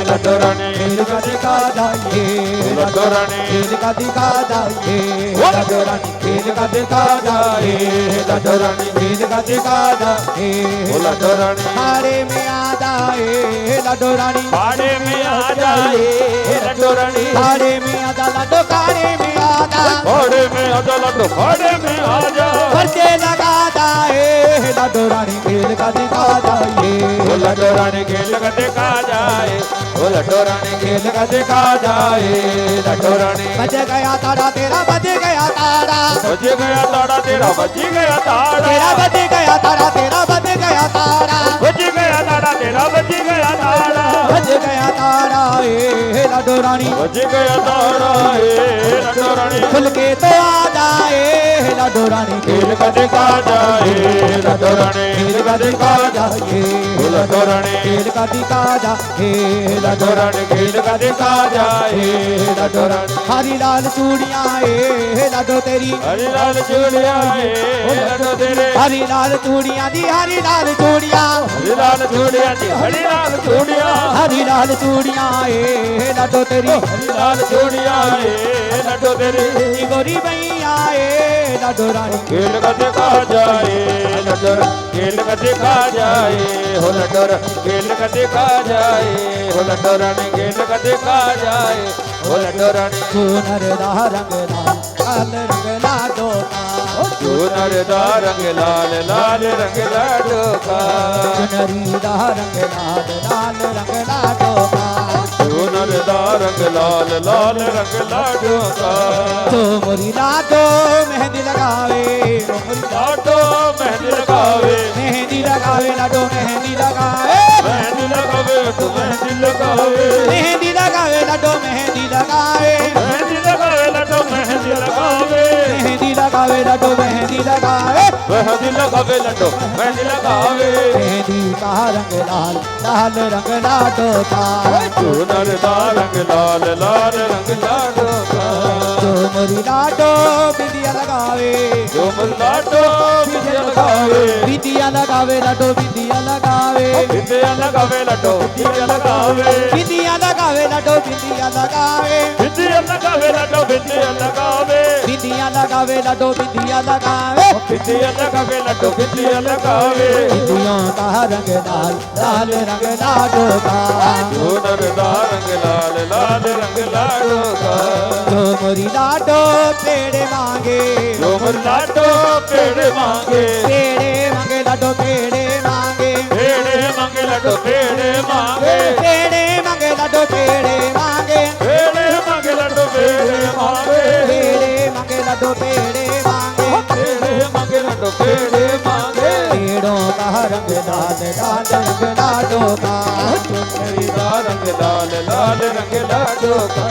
लाडो रानी, खेल का दिखा जाए लाडो रानी, खेल का दिखा जाए लाडो रानी, खेल का दिखा जाए लाडो रानी, खेल का दिखा जाए ओ लाडो रानी। तारे में आ जाए लाडो रानी, पाड़े में आ जाए लाडो रानी। तारे में आ जा लाडो, कारे में आ जा, पाड़े में आ जा लाडो, पाड़े में आ जा। पर्चे लगा जाए लाडो रानी, खेल का दिखा जाए ओ लाडो रानी, खेल का दिखा जाए ओ लाडो रानी, खेल का दिखा जाए लाडो रानी। बज गया तारा तेरा, बज गया तारा, बज गया ताड़ा तेरा, बज गया ताड़ा। तेरा बज गया तारा, तेरा बज गया तारा, बज गया ताड़ा तेरा, बज गया ताड़ा। बज गया तारा ए लाडो रानी, बज गया ताड़ा ए लाडो रानी। खुल के तो आ जा जाए लाडो रानी खेल का देखा जाए लाडो रानी खेल का दिखा जाए लाडो रानी खेल का दिखा जाए लाडो रानी खेल का देखा जाए लाडो रानी हरी लाल चूड़ियां लाडो तेरी हरी लाल चूड़िया लाडो तेरे हरी लाल चूड़ियां दी हरी लाल चूड़ियां हरी लाल चूड़िया जी हरी लाल चूड़िया हरी लाल चूड़ियां लाडो तेरी हरी लाल चूड़िया लाडो तेरे गोरी मैया लाडो रानी खेल का देखा जाए लाडो खेल का देखा जाए हो लाडो खेल का देखा जाए हो लाडो रानी खेल का देखा जाए हो लाडो रानी सोनर दा रंग लाल रंग लाडो का सोनर दा रंग लाल लाल रंग लाडो का चुनरी दा रंग लाल रंग लाडो का सोनर दा रंग लाल लाल रंग लाडो का तो मोरी लाडो मेहंदी लगावे मोरी लाडो मेहंदी लगावे मेहंदी लगावे लाडो मेहंदी लगावे मेहंदी लगावे तो मेहंदी लगावे मेहंदी लगावे लाडो मेहंदी लगावे मेहंदी लगावे लाडो मेहंदी लगावे मेहंदी लगावे लाडो मेहंदी लगावे मेहंदी लगावे लाडो मेहंदी लगावे मेहंदी का रंग लाल लाल रंग लाडो का सोनर दा रंग लाल लाल रंग लाडो का तो मोरी लाडो बिंदिया लगावे जो लाडो बिंदिया लगावे बिंदिया लगावे लाडो बिंदिया लगावे बिंदिया लगावे लाडो बिंदिया लगावे बिंदिया लगावे लाडो बिंदिया लगावे बिंदिया लगावे लाडो बिंदिया लगावे बिंदिया लगावे लाडो बिंदिया लगावे बिंदिया लगावे लाडो बिंदिया लगावे बिंदियों का रंग लाल लाल रंग लाडो का सोनर दा रंग लाल लाल रंग लाडो का तो मोरी लाडो पेड़े मांगे जो लाडो पेड़ मांगे लाडो पेड़े मांगे पेड़े मांगे लाडो पेड़े मांगे पेड़े मांगे लाडो पेड़े मांगे पेड़े मांगे लाडो पेड़े मांगे पेड़े मांगे लाडो पेड़े मांगे पेड़े मांगे लाडो पेड़े मांगे पेड़ों का रंग लाल लाल रंग लाडो का चुनरी दा रंग लाल लाल रंग लाडो का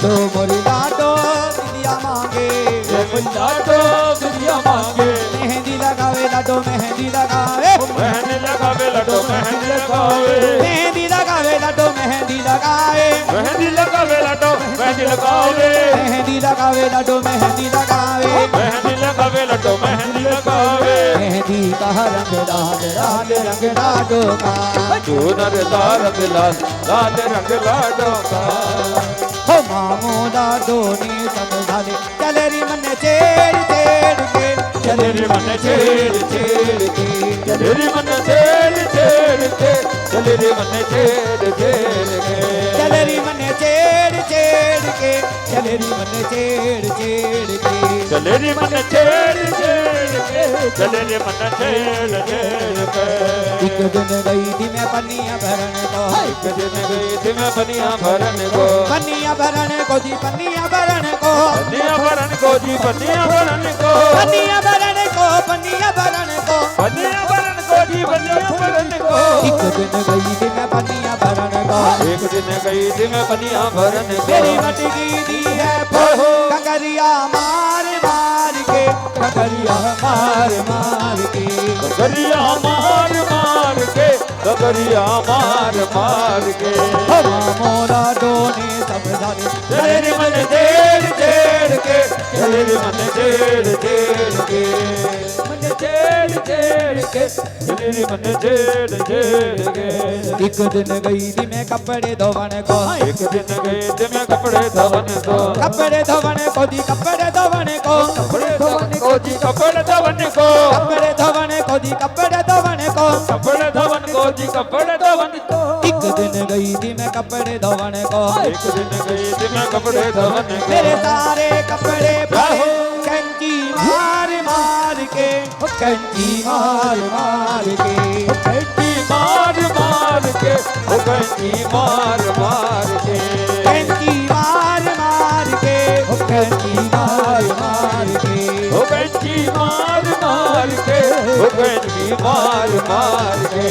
तो मोरी लाडो बिंदिया मांगे जो लाडो बिंदिया मांगे मेहंदी लगावे लाडो मेहंदी लगावे मेहंदी लगावे लाडो मेहंदी लगावे मेहंदी लगावे लाडो मेहंदी लगावे मेहंदी लगावे लाडो मेहंदी लगावे मेहंदी लगावे लाडो मेहंदी लगावे मेहंदी लगावे लाडो मेहंदी लगावे मेहंदी का रंग लाल लाल रंग लाडो का सोनर दा रंग लाल लाल रंग लाडो का हो मामो लाडो नी समझाले चले री मन छेड़ छेड़ के चले री मन छेड़ छेड़ के चले रे मन छेड़ छेड़ के चले रे मन छेड़ छेड़ के चले री मन छेड़ छेड़ के चले री मन छेड़ छेड़ के चले रे मन छेड़ छेड़ के चले रे मन छेड़ छेड़ के एक दिन गई थी मैं पन्निया भरन को एक दिन गई थी मैं पनिया भरन को पन्निया भरन को जी पन्निया भरन को पनिया भरन को जी पनिया भरन को पन्निया भरन को पन्निया भरन को पनिया भरन को जी पनिया भरन को एक दिन गई थी मैं पन्निया भरन को एक दिन गई थी मैं पनिया भरन को मेरी मटकी दी है प्रभु ककरिया मार मार के ककरिया मार मार के गगरिया मार मार के गगरिया मार मार के हवा मोरा डोने सब जाने चले रे मन छेड़ छेड़ के चले रे मन छेड़ छेड़ के मन छेड़ छेड़ के चले रे मन छेड़ छेड़ के एक दिन गई थी मैं कपड़े धोवन को एक दिन गए थे मैं कपड़े धवन को कपड़े धोवन को जी कपड़े धोवन को कपड़े धवन को जी कपड़े धवन को कपड़े धोवन को जी कपड़े धोवन को कपड़े धवन को जी कपड़े धवन को एक दिन गई थी मैं कपड़े धोवन को एक दिन गई थी मैं कपड़े धवन को मेरे सारे कपड़े पड़े कंची मार मार के कंची मार मार के कंची मार मार के ओ कंची मार मार के कंची मार मार के कंची मार मार के ओ कंची मार मार के ओ कंची मार मार के।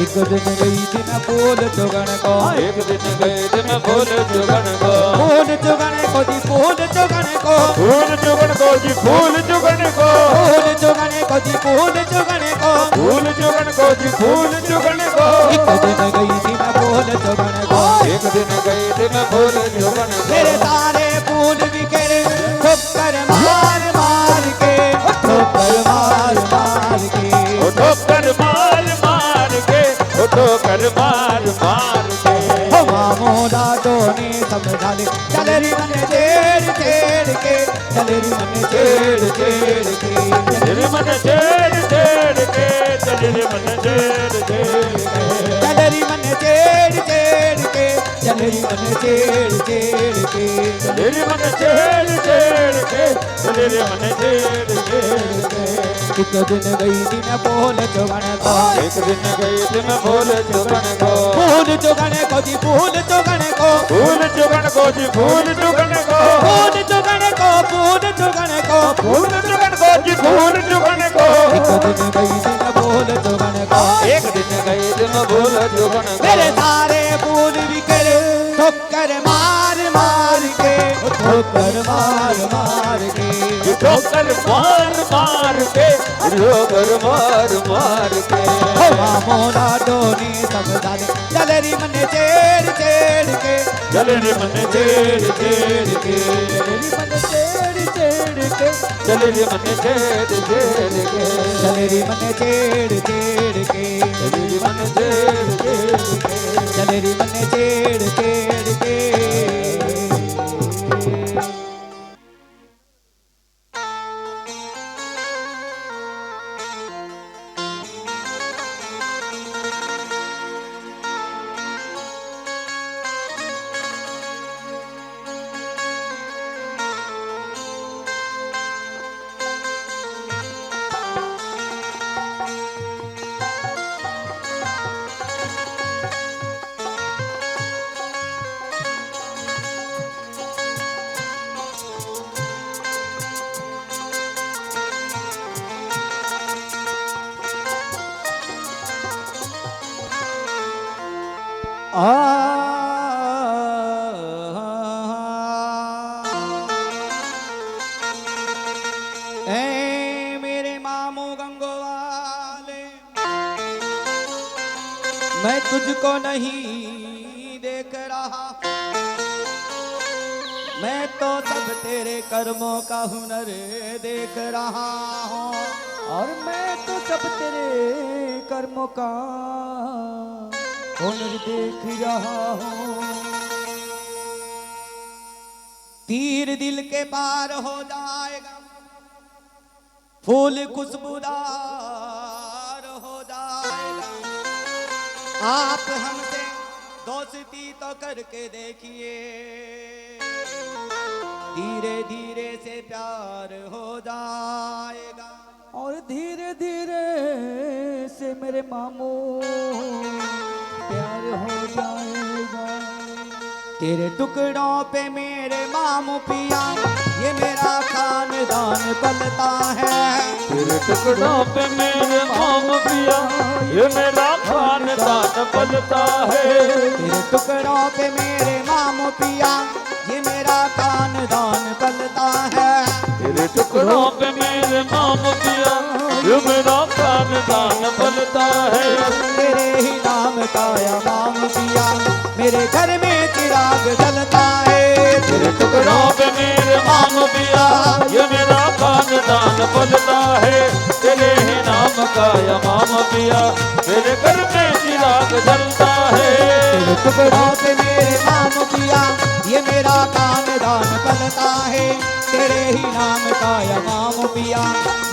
एक दिन गई थी मैं फूल चुगन को, एक दिन गए थे मैं फूल चुगन को, फूल चुगन को जी फूल चुगन को, फूल चुगन को जी फूल चुगन को, फूल चुगन को जी फूल चुगन को, फूल चुगन को जी फूल चुगन को। एक दिन गई थी मैं फूल चुगन को, एक दिन गए थे मैं फूल चुगन को, मेरे सारे फूल बिखरे ठोकर मार मार के, ठोकर मार मार के, ओ ठोकर मार मार के, ओ ठोकर मार मार के। हो मामोला डोने समझा ले चल री मन छेड़ छेड़ के, चल री मन छेड़ छेड़ के, तेरे मन छेड़ छेड़ के, तेरे मन छेड़ छेड़ के, चल री मन छेड़ छेड़ के, चल री मन छेड़ छेड़ के, तेरे मन छेड़ छेड़ के, तेरे मन छेड़ छेड़ के। एक दिन गई थी मैं फूल चुगन को, एक दिन गई थी मैं फूल चुगन को, फूल चुगन को जी फूल चुगन को, फूल चुगन को जी फूल चुगन को, फूल चुगन को, फूल चुगन को, फूल चुगन को जी फूल चुगन को। एक दिन गई थी मैं फूल चुगन को, एक दिन गई थी मैं फूल चुगन को, मेरे सारे फूल बिखरे ठोकर मार मार के, ठोकर मार मार के, ठोकर मार मार के, ठोकर मार मार के। हवा मोला डोनी समझा ले चल री मन छेड़ छेड़ के, चल रे मन छेड़ छेड़ के, चल री मन छेड़ छेड़ के, चल रे मन छेड़ छेड़ के, चल री मन छेड़ छेड़ के, चल रे मन छेड़ छेड़ के। चल री मन छेड़ छेड़ के। ऐ मेरे मामू गंगोवाले, मैं तुझको नहीं देख रहा, मैं तो सब तेरे कर्मों का हुनर देख रहा हूँ, और मैं तो सब तेरे कर्मों का हुनर देख रहा हूँ। तीर दिल के पार हो जाएगा, फूल खुशबूदार हो जाएगा, आप हमसे दोस्ती तो करके देखिए, धीरे धीरे से प्यार हो जाएगा, और धीरे धीरे से मेरे मामू प्यार हो जाएगा। तेरे टुकड़ों पे मेरे मामू पिया, ये मेरा खानदान पलता है, तेरे टुकड़ों पे मेरे मामू पिया, ये मेरा खानदान पलता है। तेरे टुकड़ों पे मेरे मामू पिया, ये मेरा खानदान पलता है, तेरे टुकड़ों पे मेरे मामू पिया, ये मेरा खानदान पलता है। तेरे ही नाम का या मामू पिया, मेरे घर में चिराग जलता है। तेरे टुकड़ों पे मेरे मामू पिया, ये मेरा खानदान पलता है। तेरे ही नाम का या मामू पिया, मेरे घर में चिराग जलता है। तेरे टुकड़ों पे मेरे मामू पिया, ये मेरा खानदान पलता है। तेरे ही नाम का या मामू पिया,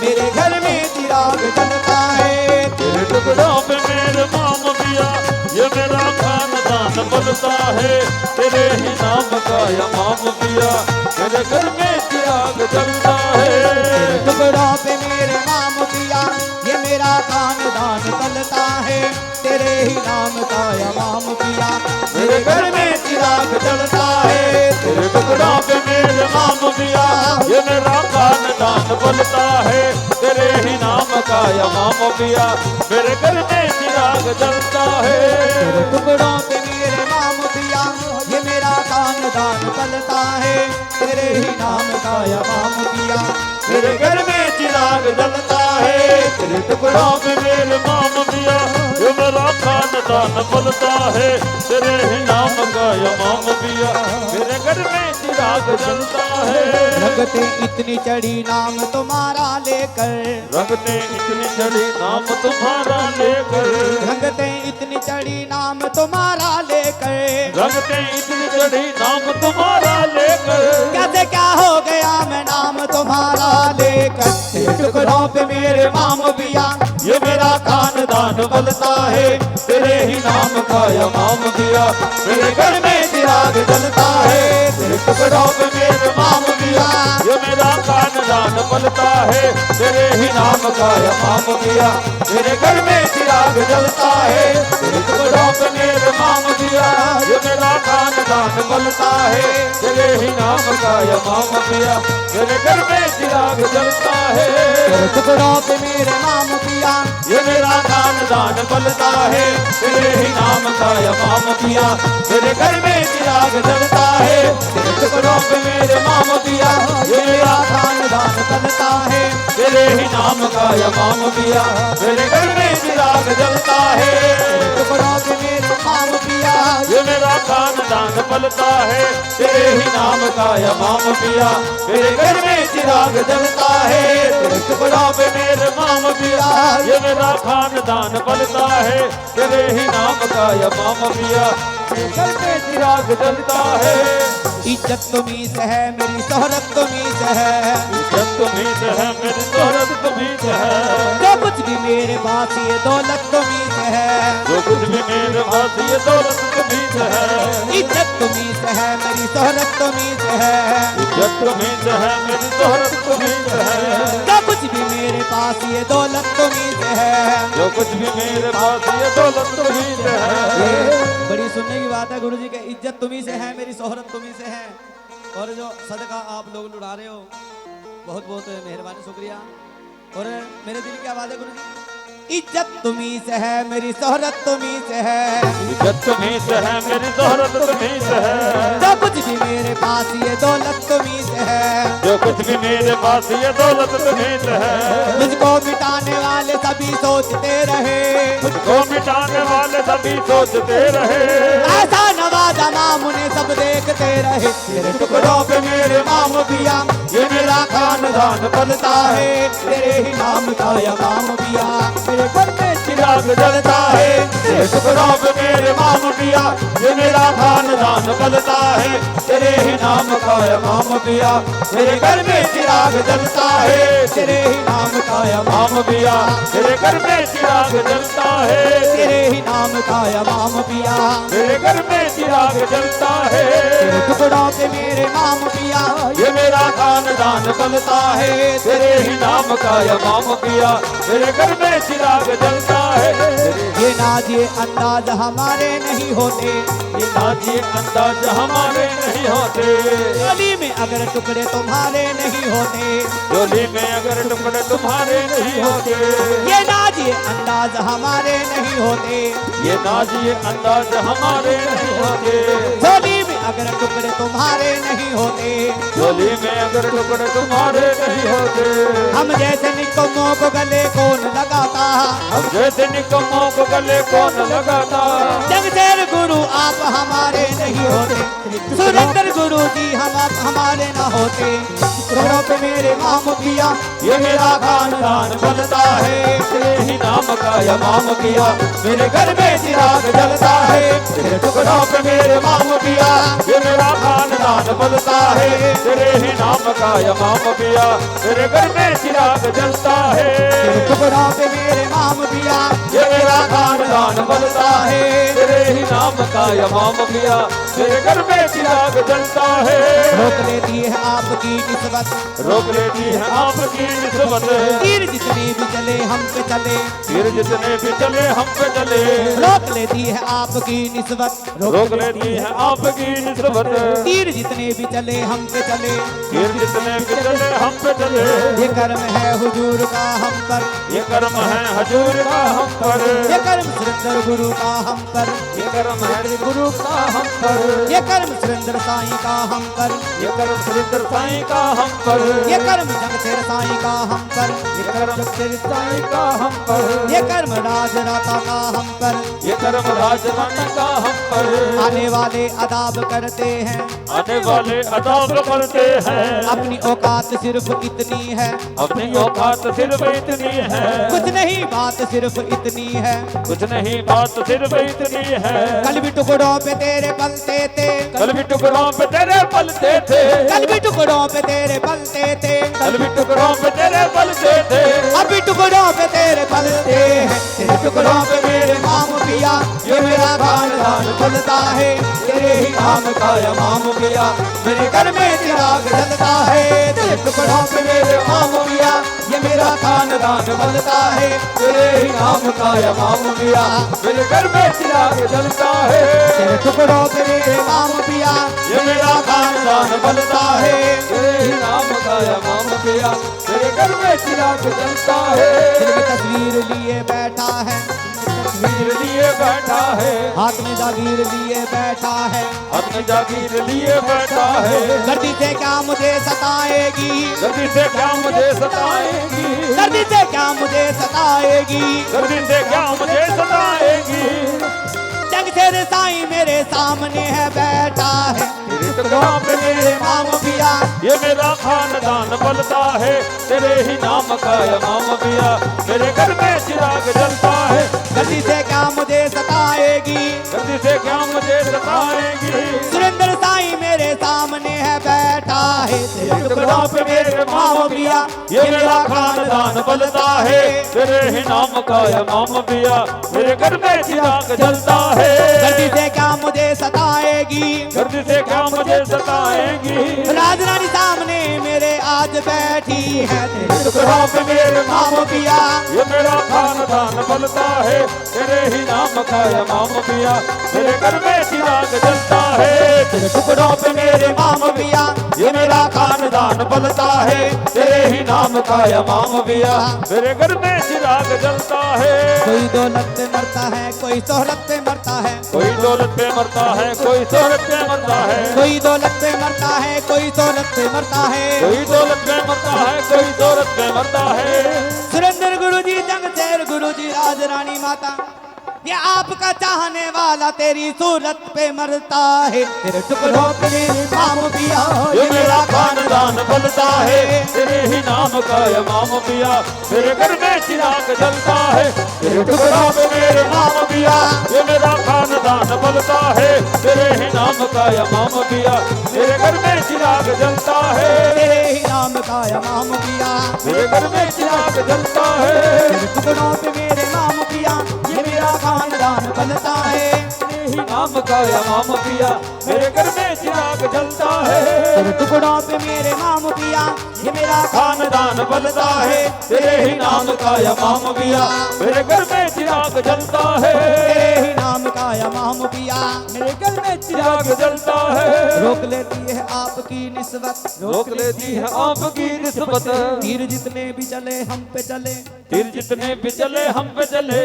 मेरे घर में चिराग जलता है। तेरे टुकड़ों पे मेरे मामू पिया, ये मेरा खानदान पलता है। तेरे ही नाम का या मामू पिया, मेरे घर में चिराग जलता है। तेरे टुकड़ों पे मेरे मामू पिया, ये मेरा खानदान पलता है। तेरे ही नाम का या मामू पिया, मेरे घर में चिराग जलता है। तेरे टुकड़ों पे मेरे मामू पिया, ये मेरा खानदान पलता है। तेरे ही नाम का यमाम पिया मेरे घर में चिराग जलता है तेरे टुकड़ों पे मेरे माम पिया ये मेरा खानदान पलता है तेरे ही नाम का यमाम पिया मेरे घर में चिराग जलता है तेरे टुकड़ों पे मेरे माम पिया ये मेरा खानदान पलता है तेरे ही नाम का यमाम पिया मेरे घर में चिराग जलता है रंगते इतनी चढ़ी नाम तुम्हारा लेकर रंगते इतनी चढ़ी नाम तुम्हारा लेकर रंगते इतनी चढ़ी नाम तुम्हारा लेकर रंगते इतनी चढ़ी नाम तुम्हारा लेकर कैसे क्या हो गया मैं नाम तुम्हारा लेकर तेरे टुकड़ों पे मेरे माम पिया ये मेरा खानदान बलता है तेरे ही नाम का यमाम पिया मेरे घर में चिराग जलता है तेरे टुकड़ों पे मेरे माम पिया ये मेरा खानदान बलता है तेरे ही नाम का यमाम पिया मेरे घर में चिराग जलता है तेरे टुकड़ों पे मेरे माम पिया ये मेरा खानदान बलता है तेरे ही नाम का यमाम पिया मेरे घर में चिराग जलता है तेरे टुकड़ों पे मेरे माम पिया ये मेरा खानदान बलता है तेरे ही नाम का यमाम पिया मेरे घर में चिराग जलता है तेरे टुकड़ों पे मेरे माम पिया ये मेरा खानदान बलता है तेरे ही नाम का यमाम पिया मेरे घर में चिराग जलता है टुकड़ों पे मेरे माम पिया ये मेरा खानदान बलता है तेरे ही नाम का यमाम पिया मेरे घर में चिराग जलता है तेरे टुकड़ों पे मेरे माम पिया ये मेरा खानदान बलता है तेरे ही नाम का यमाम पिया मेरे घर में चिराग जलता है इज्जत तुम्ही से है मेरी शोहरत तुम्ही से है इज्जत तुम्हीं से है मेरी शोहरत तुम्हीं से है जो कुछ भी मेरे पास ये दौलत तुम्ही से है जो कुछ भी मेरे पास ये दौलत तुम्हीं से है इज्जत तुम्ही से है मेरी शोहरत तुम्ही से है इज्जत तुम्हीं से है मेरी शोहरत तुम्हीं से है जो कुछ भी मेरे पास ये दौलत तुम्ही से है जो कुछ भी मेरे पास ये दौलत तुम्हीं से है ये बड़ी सुनने की बात है गुरु जी के इज्जत तुम्ही से है मेरी शोहरत तुम्ही से है और जो सदका आप लोग लुटा रहे हो बहुत बहुत मेहरबानी शुक्रिया और मेरे दिल की आवाज है गुरु जी इज्जत तुम्ही से है मेरी शोहरत तुम्ही से है इज्जत तुम्हीं से है मेरी शोहरत तुम्हीं से है जो कुछ भी मेरे पास ये दौलत तुम्ही से है जो कुछ भी मेरे पास ये दौलत तुम्हीं से है मुझको मिटाने वाले सभी सोचते रहे मुझको मिटाने वाले सभी सोचते रहे ऐसा नवाजा नाम उन्हें सब देखते रहे तेरे टुकड़ों पे मेरे माम पिया ये मेरा खानदान पलता है तेरे ही नाम का यमाम पिया मेरे घर में चिराग जलता है तेरे टुकड़ों पे मेरे माम पिया ये मेरा खानदान बलता है तेरे ही नाम का यमाम पिया मेरे घर में चिराग जलता है तेरे ही नाम का यमाम माम पिया मेरे घर में चिराग जलता है तेरे ही नाम का यमाम पिया मेरे घर में चिराग जलता है तेरे टुकड़ों पे मेरे माम पिया ये मेरा खानदान बलता है तेरे ही नाम का यमाम पिया मेरे घर में चिराग जलता है ये नाज ये अंदाज हमारे नहीं होते ये नाच ये अंदाज हमारे नहीं होते गली में अगर टुकड़े तुम्हारे नहीं होते डोली में अगर टुकड़े तुम्हारे नहीं होते ये नाज ये अंदाज हमारे नहीं होते ये नाच ये अंदाज हमारे नहीं होते झोली में अगर टुकड़े तुम्हारे नहीं होते डोली में अगर टुकड़े तुम्हारे नहीं होते हम जैसे निकम्मों को गले कौन लगाता हम जैसे निकम्मों को गले कौन लगाता जगदेव गुरु आप हमारे नहीं होते सुरेंद्र गुरु जी हम आप हमारे ना होते टुकड़ों पे मेरे माम पिया ये मेरा खानदान बलता है तेरे ही नाम का यमाम पिया मेरे घर में चिराग जलता है तेरे टुकड़ों पे मेरे माम पिया ये मेरा खानदान बलता है तेरे ही नाम का यमाम पिया मेरे घर में चिराग जलता है टुकड़ों पे मेरे माम पिया ये मेरा खानदान बलता है तेरे ही नाम का यमाम पिया मेरे घर में चिराग जलता जलता है। रोक लेती है आपकी निस्बत, रोक लेती है आपकी निस्बत। तीर जितने भी चले हम पे चले, तीर जितने भी चले हम पे चले। रोक लेती है आपकी निस्बत, रोक लेती है आपकी निस्बत। तीर जितने भी चले हम पे चले, तीर जितने भी चले हम पे चले। ये कर्म है हुजूर का हम पर, ये कर्म है हजूर का हम पर। ये कर्म सुरेंद्र गुरु का हम पर, ये कर्म है गुरु का हम पर। ये कर्म सुरेंद्र साईं का हम पर, ये कर्म सुरेंद्र साईं का हम पर। ये कर्म जगतेर साईं का हम पर, ये कर्म जगतेर साईं का हम पर। ये कर्म राजराता का हम पर, ये कर्म राजरानी का हम पर। आने वाले अदाब करते हैं, आने वाले अदाब करते हैं। अपनी औकात सिर्फ इतनी है, अपनी औकात सिर्फ इतनी है। कुछ नहीं बात सिर्फ इतनी है, कुछ नहीं बात सिर्फ इतनी है। कल भी टुकड़ों पे तेरे पलते थे, कल भी टुकड़ों पे तेरे पलते थे। कल भी टुकड़ों पे तेरे पलते थे, कल भी टुकड़ों पे तेरे पलते थे। अभी टुकड़ों पे तेरे पलते हैं। तेरे टुकड़ों पे मेरे माम पिया, ये मेरा खानदान खुलता है, तेरे ही नाम का इमाम पिया, मेरे घर में चिराग जलता है। तेरे टुकड़ों पे मेरे माम पिया, ये मेरा खानदान बनता है, तेरे ही नाम का इमाम पिया, मेरे घर में चिराग जलता है। तेरे टुकड़ों पे मेरे माम पिया, ये मेरा खानदान बनता है। तेरे ही नाम का इमाम पिया, मेरे घर में चिराग जलता है। दिल में तस्वीर लिए बैठा है, तस्वीर लिए बैठा है। हाथ में जागीर लिए बैठा है, हाथ में जागीर लिए बैठा है। गर्दी से क्या मुझे सताएगी, गर्दी से क्या मुझे सताएगी। गर्दी से क्या मुझे सताएगी, गर्दी से क्या मुझे सताएगी। जग से साईं मेरे सामने है बैठा है, तेरे टुकड़ों पे मेरे माम पिया, ये मेरा खानदान बलता है, तेरे ही नाम का इमाम पिया, मेरे घर में चिराग जलता है। गर्दी से क्या मुझे सताएगी, गर्दी से क्या मुझे सताएगी। सुरेंद्र साईं मेरे सामने है बैठा है, तेरे टुकड़ों पे मेरे माम पिया, ये मेरा खानदान बलता है, तेरे ही नाम का इमाम पिया, मेरे घर में चिराग जलता है। गर्दी से क्या मुझे सताएगी, गर्दी से क्या मुझे सताएगी। राजरानी सामने मेरे आज बैठी है, तेरे टुकड़ों पे मेरे माम पिया, ये मेरा खानदान बलता है, तेरे ही नाम का इमाम पिया, मेरे घर में चिराग जलता है। तेरे टुकड़ों पे मेरे माम पिया, ये मेरा खानदान बलता है, तेरे ही नाम का इमाम पिया, मेरे घर में चिराग जलता है। कोई दौलत पे मरता है, कोई शोहरत पे मरता है, कोई दौलत पे मरता है, कोई शोहरत पे मरता है। कोई दौलत पे मरता है, कोई शोहरत पे मरता है, कोई दौलत पे मरता है, कोई शोहरत पे मरता है। सुरेंद्र गुरु जी, जंगशेर गुरु जी, राजरानी माता, ये आपका चाहने वाला तेरी सूरत पे मरता है, तेरे टुकड़ों पे मेरे माम पिया, ये मेरा खानदान बलता है, तेरे ही नाम का इमाम पिया, मेरे घर में चिराग जलता है। तेरे टुकड़ों पे मेरे नाम पिया, ये मेरा खानदान बलता है, तेरे ही नाम का इमाम पिया, मेरे घर में चिराग जलता है। तेरे ही नाम का इमाम पिया, मेरे घर में चिराग जलता है। तेरे टुकड़ों पे मेरे माम पिया, ये मेरा खानदान बनता है, तेरे ही नाम का इमाम पिया, मेरे घर में चिराग जलता है। तेरे टुकड़ों पे मेरे माम पिया, ये मेरा खानदान बलता है, तेरे ही नाम का इमाम पिया, मेरे घर में चिराग जलता है। तेरे ही नाम का इमाम पिया, मेरे घर में चिराग जलता है। रोक लेती है आपकी निस्बत, रोक लेती है आपकी निस्बत। तीर जितने भी चले हम पे चले, तीर जितने भी चले हम पे चले।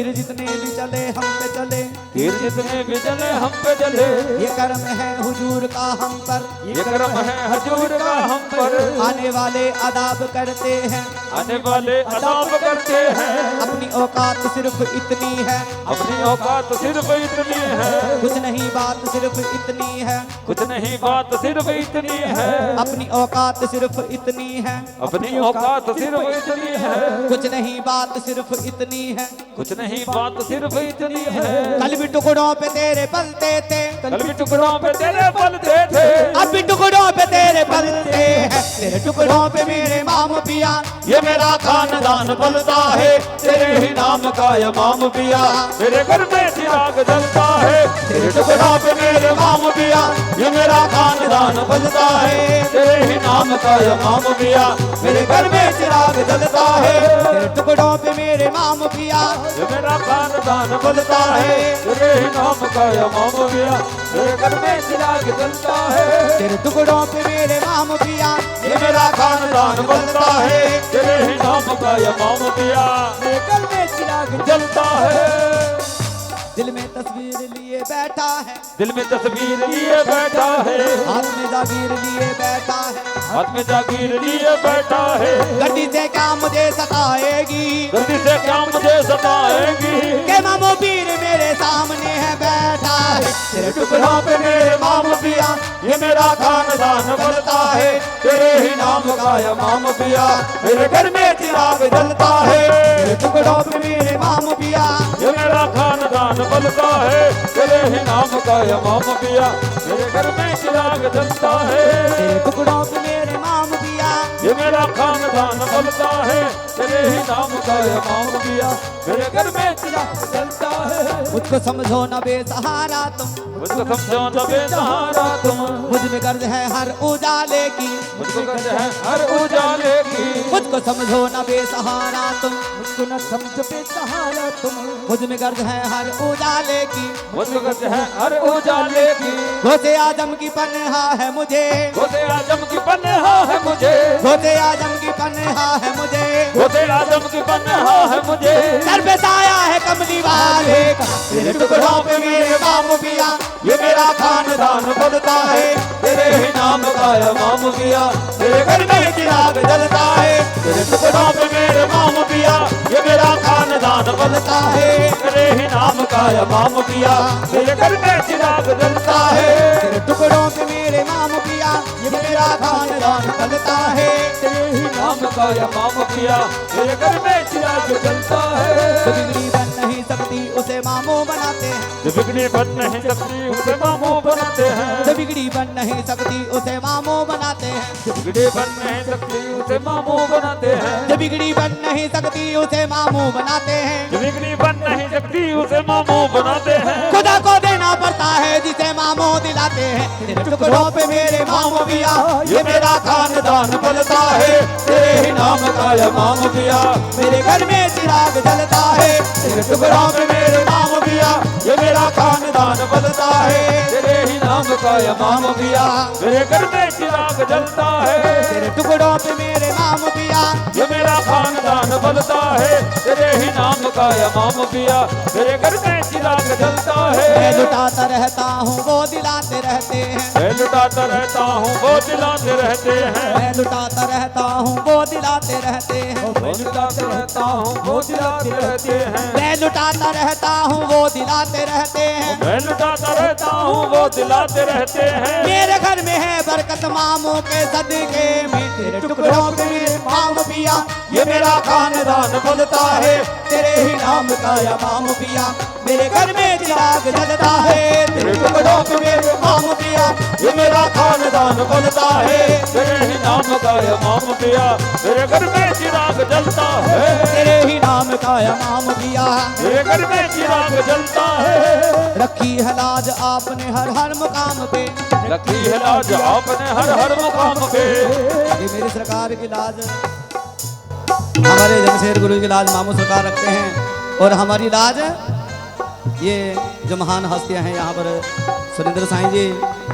तीर जितने भी चले हम पे चले, तीर जितने भी चले हम पे चले। ये कर्म है हुजूर का हम पर, ये कर्म है हजूर का हम पर। आने वाले अदाब करते हैं, आने वाले अदाब करते हैं। अपनी औकात सिर्फ इतनी है, अपनी औकात सिर्फ इतनी है। कुछ नहीं बात सिर्फ इतनी है, कुछ नहीं बात सिर्फ इतनी है। अपनी औकात सिर्फ इतनी है, अपनी औकात सिर्फ इतनी है। कुछ नहीं बात सिर्फ इतनी है, कुछ नहीं बात सिर्फ इतनी है। कल भी टुकड़ों पे तेरे पलते थे, कल भी टुकड़ों पे तेरे पलते थे। अब भी टुकड़ों पे तेरे पलते हैं, तेरे टुकड़ों पे मेरे माम पिया, ये मेरा खानदान बलता है, तेरे ही नाम का इमाम पिया, मेरे घर में चिराग जलता है। तेरे टुकड़ों पे मेरे माम पिया, पिया, ये मेरा खानदान बजता है, तेरे ही नाम का इमाम पिया, मेरे घर में चिराग जलता है। तेरे टुकड़ों पे मेरे माम पिया, ये मेरा खानदान बजता है, तेरे ही नाम का इमाम पिया, मेरे घर में चिराग जलता है। तेरे टुकड़ों पे मेरे माम पिया, ये मेरा खानदान बजता है, तेरे ही नाम का इमाम पिया, मेरे घर में चिराग जलता है। दिल में तस्वीर लिए बैठा है, दिल में तस्वीर लिए बैठा है, हाथ में जागीर लिए बैठा है, हाथ में जागीर लिए बैठा है। गड्डी से क्या मुझे सताएगी, गलती से क्या मुझे सताएगी, के मामो पीर मेरे सामने है बैठा है। तेरे टुकड़ों पे मेरे माम पिया, ये मेरा खानदान बजता है, तेरे ही नाम का इमाम पिया, मेरे घर में चिराग जलता है। तेरे टुकड़ों पे मेरे माम पिया, ये मेरा खानदान बजता है, तेरे ही नाम का इमाम पिया, मेरे घर में चिराग जलता है। तेरे टुकड़ों पे मेरे माम पिया, ये मेरा खानदान बजता है, तेरे ही नाम का इमाम पिया, मेरे घर में चिराग जलता है। मुझको समझो न बेसहारा तुम, मुझको समझो न बेसहारा तुम, मुझ में गर्ज है हर उजाले की, मुझको गर्ज है हर उजाले की, मुझको समझो न बेसहारा तुम, मुझको न समझ बेसहारा तुम, मुझ में गर्ज है हर उजाले की, मुझको गर्ज है हर उजाले की। गोसे आजम की पन्हा है मुझे, गोसे आजम की पन्हा है मुझे, गोसे आजम की पन्हा है मुझे, गोसे आजम की पन्हा है मुझे, सर पे साया है कमली वाले का। तेरे टुकड़ों पे मेरे माम पिया, ये मेरा खानदान बजता है, तेरे ही नाम का इमाम पिया, तेरे घर में चिराग जलता है। तेरे टुकड़ों पे मेरे माम पिया, ये मेरा खानदान बजता है, तेरे ही नाम का इमाम पिया, तेरे घर में चिराग जलता है। तेरे टुकड़ों पे मेरे माम पिया, ये मेरा खानदान बलता है। तेरे ही नाम का इमाम पिया, तेरे घर में चिराग जलता है। जो बिगड़ी बन नहीं सकती उसे मामो बनाते हैं, जो बिगड़ी बन नहीं सकती उसे मामो बनाते हैं, जो बिगड़ी बन नहीं सकती उसे मामो बनाते हैं, जो बिगड़ी बन नहीं सकती उसे मामो बनाते हैं, जो बिगड़ी बन नहीं सकती उसे मामो बनाते हैं, जो बिगड़ी बन नहीं सकती उसे मामो बनाते हैं। खुदा को देना पड़ता है जिसे मामो दिलाते हैं। तेरे टुकड़ों पे मेरे मामो पिया, ये मेरा खानदान बलता है, तेरे ही नाम का इमाम पिया, मेरे घर में चिराग जलता है। तेरे टुकड़ों पे मेरे नाम पिया, ये मेरा खानदान बलता है, तेरे ही नाम का इमाम पिया, मेरे घर में चिराग जलता है। तेरे टुकड़ों पे मेरे माम पिया, ये मेरा खानदान बलता है, तेरे ही नाम का इमाम पिया, मेरे घर में चिराग जलता मैं है। लुटाता रहता हूँ वो दिलाते रहते हैं, मैं लुटाता रहता हूँ वो दिलाते रहते हैं, मैं लुटाता रहता हूँ वो दिलाते रहते हैं, मैं लुटाता रहता हूँ वो दिलाते रहते हैं, मैं लुटाता रहता हूँ वो दिलाते रहते हैं। मैं लुटाता रहता हूँ वो दिलाते रहते हैं। मेरे घर में है बरकत मामों के सदके में, तेरे टुकड़ों पे मेरे माम पिया, ये मेरा खानदान बलता है, तेरे ही नाम का इमाम पिया, मेरे घर में चिराग जलता है। तेरे टुकड़ों पे मेरे माम पिया, ये मेरा खानदान बलता है, तेरे ही नाम का इमाम पिया, मेरे घर में चिराग जलता है। तेरे ही नाम का इमाम पिया, मेरे घर में चिराग जलता है। रखी है लाज आपने हर हर मुकाम पे, रखी है लाज आपने हर मुकाम पे, ये मेरी सरकार की लाज, हमारे जमशेद गुरु की लाज मामू सरकार रखते हैं। और हमारी लाज ये जो महान हस्तियां हैं यहाँ पर, सुरेंद्र साईं जी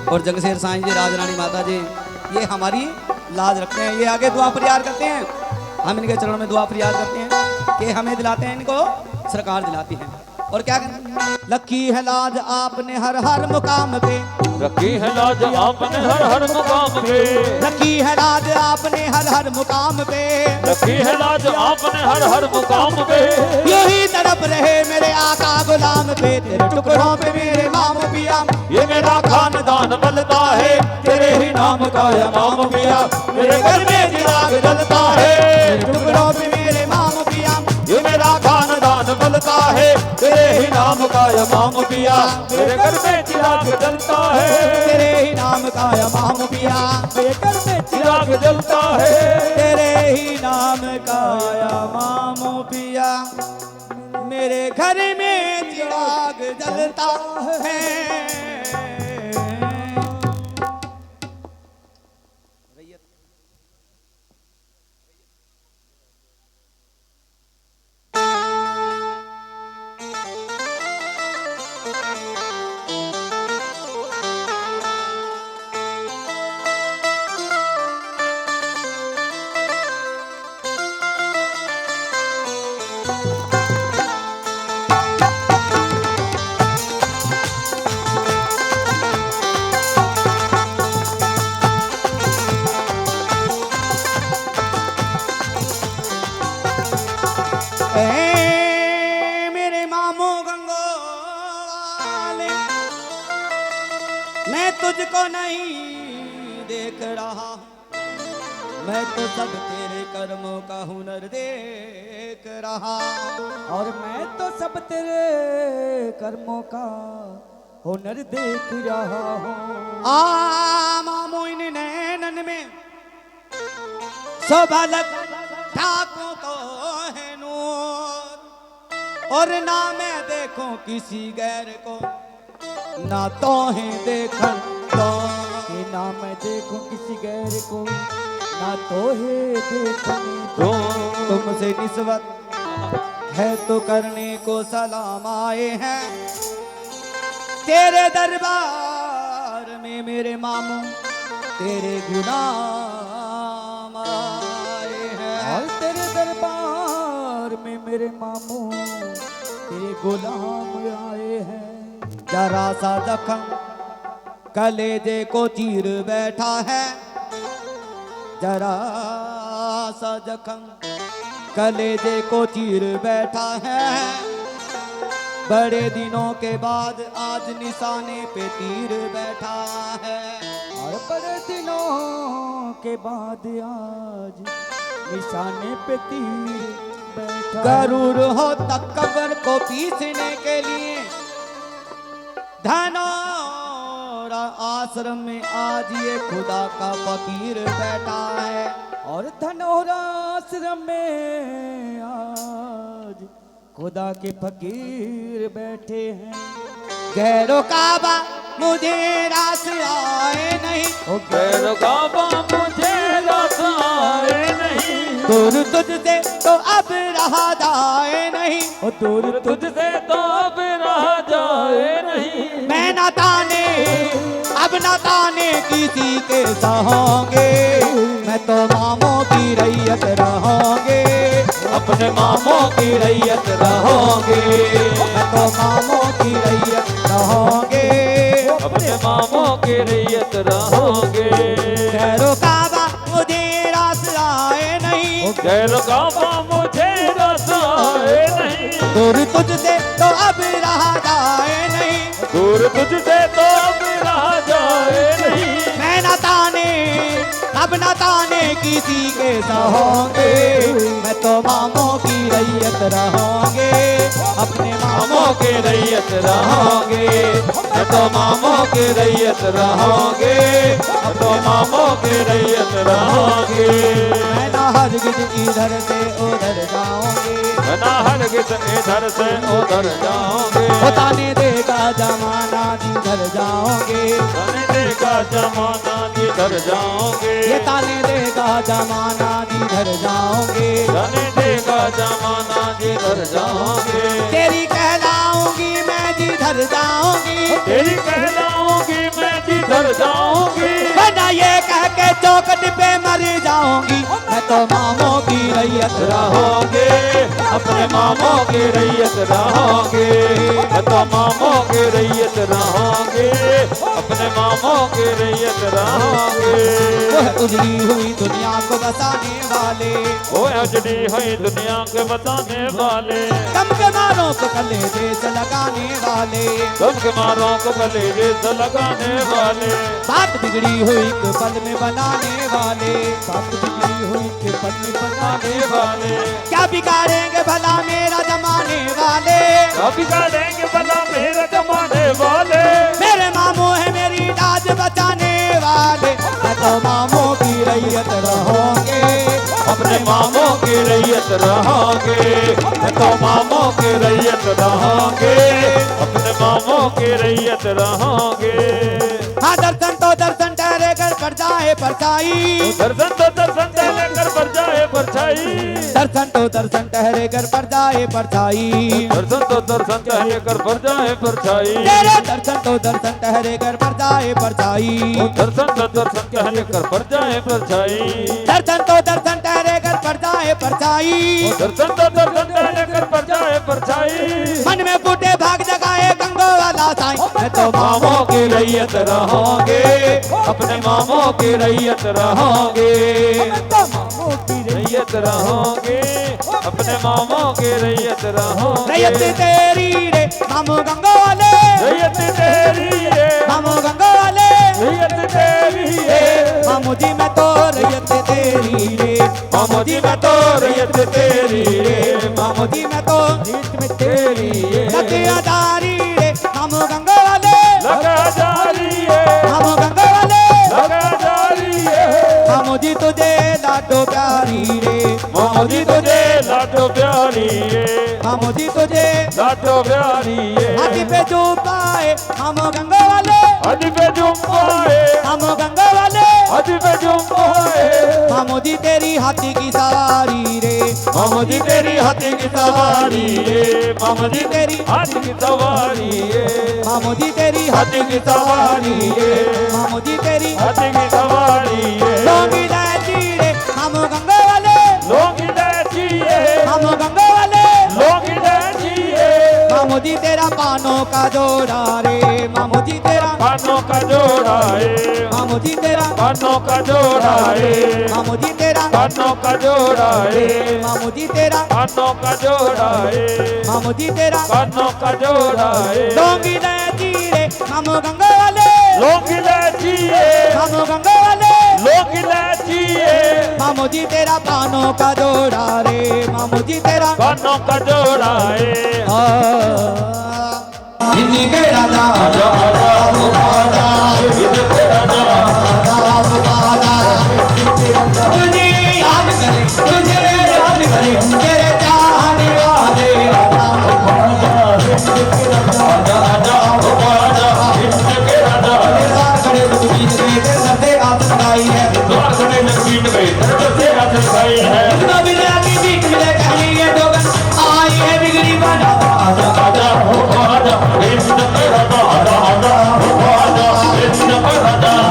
और जगशेर साईं जी, राजरानी माता जी, ये हमारी लाज रखते हैं। ये आगे दुआ फरियाद करते हैं, हम इनके चरणों में दुआ फरियाद करते हैं कि हमें दिलाते हैं, इनको सरकार दिलाती है। और क्या कहते हैं, रखी है लाज आपने हर हर मुकाम पे, रखी है लाज आपने हर मुकाम पे, रखी है लाज आपने हर हर मुकाम पे, रखी है लाज आपने हर मुकाम पे। यही तरफ रहे मेरे आका गुलाम पे, तेरे टुकड़ों पे मेरे माम पिया, ये मेरा खानदान बलता है, तेरे ही नाम का इमाम पिया, मेरे घर में चिराग जलता है। तेरे टुकड़ों पे मेरे माम पिया, ये मेरा खानदान बलता है, तेरे ही नाम का इमाम पिया, मेरे घर में चिराग जलता है। तेरे ही नाम का इमाम पिया, मेरे घर में चिराग जलता है। तेरे ही नाम का इमाम पिया, मेरे घर में चिराग जलता है। मैं तुझको नहीं देख रहा, मैं तो सब तेरे कर्मों का हुनर देख रहा। और मैं तो सब तेरे कर्मों का हुनर देख रहा हूँ। मामू इन नैनन में सोभलक ठाकुर को है नूर, और ना मैं देखूं किसी गैर को, ना तो है देखन तो, कि ना मैं देखूं किसी गैर को, ना तो है देखने को। तुमसे निस्बत है तो करने को सलाम आए हैं, तेरे दरबार में मेरे मामू तेरे गुलाम आए हैं। और तेरे दरबार में मेरे मामू तेरे गुलाम आए हैं। जरा सा जख्म कलेजे को चीर बैठा है, जरा सा जख्म कलेजे को चीर बैठा है, बड़े दिनों के बाद आज निशाने पे तीर बैठा है। और बड़े दिनों के बाद आज निशाने पे तीर बैठा है। गरूर हो तकबर को पीसने के लिए धनौरा आश्रम में आज ये खुदा का फकीर बैठा है। और धनौरा आश्रम में आज खुदा के फकीर बैठे हैं। गैरो काबा मुझे रास आए नहीं, ओ गैर काबा मुझे रस आए नहीं, दूर तुझसे तो अब रहा जाए नहीं, ओ दूर तुझसे तो अब रहा जाए नहीं। मैं ना ताने अब ना ताने किसी के सहोंगे, मैं तो मामों की रैयत रहोगे, अपने मामों की रैयत रहोगे, मैं तो मामों की रैयत रहोगे, अपने मामों की रैयत रहोगे। गैरो काबा मुझे रास आए नहीं, गैर काबा मुझे रस आए नहीं, दूर तुझसे तो अब रहा जाए नहीं, दूर तुझसे तो अब रहा जाए नहीं। मैं ना ताने अब ना ताने किसी के सहोंगे, मैं तो मामों की रैयत रहोगे, अपने मामों के रैयत रहोगे, मैं तो मामों के रैयत रहोगे, मैं तो मामों के रैयत रहोगे। मैं ना हरगिज इधर से उधर जाऊंगी, ना हरगिज इधर से उधर जाओगे, बताने देगा जमाना जिधर जाओगे, ताने देगा जमाना जिधर जाओगे, ये ताने देगा जमाना जिधर जाओगे, ताने देगा जमाना जिधर जाओगे। तेरी कहलाऊंगी मैं जिधर जाऊंगी, तेरी कहलाऊंगी मैं जिधर जाऊंगी, वरना ये कह के चौखट पे मर जाऊंगी, मैं तो मामों की रैयत रहोगे, अपने मामों की रैयत रहोगे, मैं तो मामों की रैयत रहोगे, अपने मामों की रैयत रहोगे। वह उजड़ी हुई दुनिया को बसाने वाले, वो अजड़ी हुई दुनिया के बताने वाले, कम के मारों को कलेजे से लगाने वाले, गम के मारों को कलेजे से लगाने वाले, बात बिगड़ी हुई के पल में बनाने वाले, बात बिगड़ी हुई के पल में बनाने वाले, क्या बिगाड़ेंगे भला मेरा जमाने वाले, कभी काटेंगे भला मेरे जमाने वाले, मेरे मामू है मेरी लाज बचाने वाले, मैं तो मामों की रैयत रहोगे, अपने मामों की रैयत रहोगे, मैं तो मामों की रैयत रहोगे, अपने मामों की रैयत रहोगे। हाँ दर्शन तो दर्शन ठहरे कर पड़ जाए परछाई, दर्शन तो दर्शन ठहरे कर पड़ जाए परछाई, दर्शन तो दर्शन ठहरे कर पड़ जाए परछाई, दर्शन तो दर्शन ठहरे कर पड़ जाए परछाई, तेरे दर्शन तो दर्शन ठहरे कर पड़ जाए परछाई, दर्शन तो दर्शन ठहरे कर पड़ जाए परछाई, दर्शन तो दर्शन ठहरे कर पड़ जाए परछाई, दर्शन तो दर्शन ठहरे कर पड़ जाए परछाई। मन में फूटे भाग जगाए गंगो वाला साईं, मैं तो मामों की रैयत रहोगे, अपने मामों की रैयत रहोगे, तो मामू मामों की रैयत रहोगे, अपने मामों के रैयत रहोगे। रैयत तेरी रे मामू गंगा वाले, रैयत तेरी रे, मामू गंगा वाले, रैयत तेरी रे, मामू जी मैं तो रैयत तेरी रे, मामू जी मैं तो रैयत तेरी रे, मामू जी मैं तो रीत में तेरी रे। लगिया दारी रे मामू गंगा वाले, लगा जारी है, मामू गंगा वाले, लगा जारी है, मामू जी तुझे लाडो प्यारी रे, मामू जी तुझे लाडो प्यारी है, मामू जी तुझे लाडो प्यारी है। हाथी पे जो पाए मामू गंगा वाले, हाथी पे जुम्बाए, मामू गंगा वाले, हाथी पे जुम्बाए, मामू जी तेरी हाथी की सवारी रे, मामू जी तेरी हाथी की सवारी है, मामू जी तेरी हाथी की सवारी है, मामू जी तेरी हाथी की सवारी है, मामू जी तेरी हाथी की सवारी है। लोगी दादी रे मामू गंगा वाले, लोग इधर है, मामू गंगा वाले, लोग इधर है, मामू जी तेरा पानों का जोड़ा रे, मामू जी तेरा, कानों का जोड़ा है, मामू जी तेरा, कानों का जोड़ा है, मामू जी तेरा, कानों का जोड़ा है, मामू जी तेरा, कानों का जोड़ा है, मामू जी तेरा कानों का जोड़ा है। लोगी दादी रे मामू गंगा वाले, लोग इलायची है, मामू गंगा वाले, लोग इलायची है, मामू जी तेरा पानों का जोड़ा रे, मामू जी तेरा कानों का जोड़ा है। हिंदी के राजा आजा आजा हो आजा, इधर आजा, तुझे याद करे, तुझे याद करे, तेरे चाहने वाले राजा आजा आजा हो आजा, इधर आजा, खड़े तुझी तेरे सबसे आप सगाई है, द्वार खड़े नगीन गए, तरफ से हाथ लगाई है। बिना की बीच में कहीं ये डोगन आई है बिगड़ी बना, आजा आजा हो आजा, इधर आजा, आजा आजा हो आजा, इधर आजा, इधर आजा।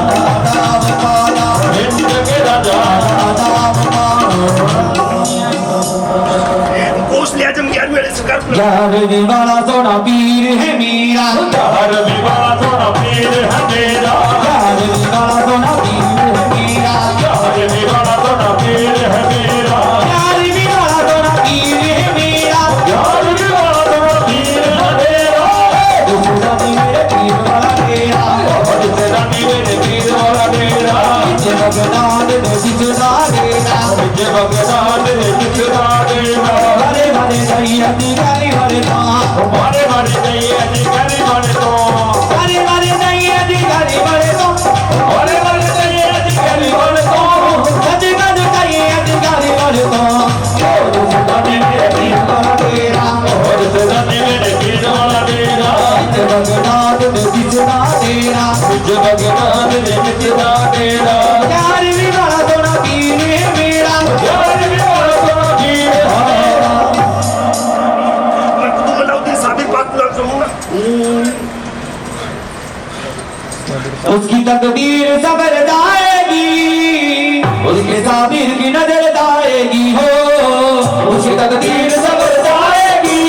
घोषले आजम 11वें सरकार यार वाला सोना पीर है मेरा, यार विवाह थोड़ा पीर है मेरा, यार वाला सोना पीर है मेरा, यार विवाह थोड़ा पीर है मेरा, यार वाला सोना पीर है मेरा, यार विवाह थोड़ा पीर है मेरा। दूसरा भी मेरे पीर वाला तेरा, और तेरा भी मेरे पीर वाला मेरा, जे भगवान ने जितना देना, मुझे भगवान ने जितना देना। हरे हरे सैयद गाली हरे माँ, हमारे मारे नहीं अधिकारी मारे तो, हरे हरे सैयद गाली हरे तो, हमारे मारे नहीं अधिकारी मारे तो, सच गज सैयद गाली हरे तो, तेरा भी मेरे पीर वाला तेरा, और तेरा भी मेरे पीर वाला मेरा, जे भगवान ने जितना देना, मुझे भगवान ने जितना देना। यार वाला सोना पीर है मेरा, यार विवाह थोड़ा पीर है मेरा, मैं कुतुब अलाउद्दीन साबिर पाक पूरा करूंगा। उसकी तकदीर सबर जाएगी, उसके साबिर की नजर जाएगी हो, उसकी तकदीर सबर जाएगी,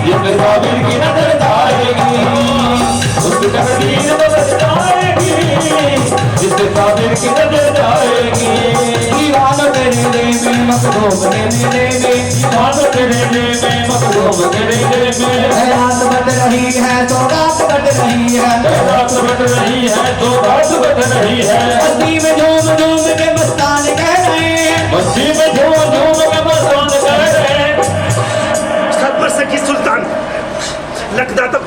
जिसके साबिर की नजर जाएगी, उसकी तकदीर बदल जाएगी, जिसके साबिर की नजर जाएगी। दीवान तेरे में मखदूम तेरे में, दीवान तेरे में मखदूम तेरे में, रात बट रही है तो रात बट रही है, रात बट रही है तो रात बट रही है। मस्ती में झूम झूम के मस्तान कह रहे हैं, मस्ती में झूम झूम के मस्तान कर रहे हैं। खबर सकी सुल्तान लखदाता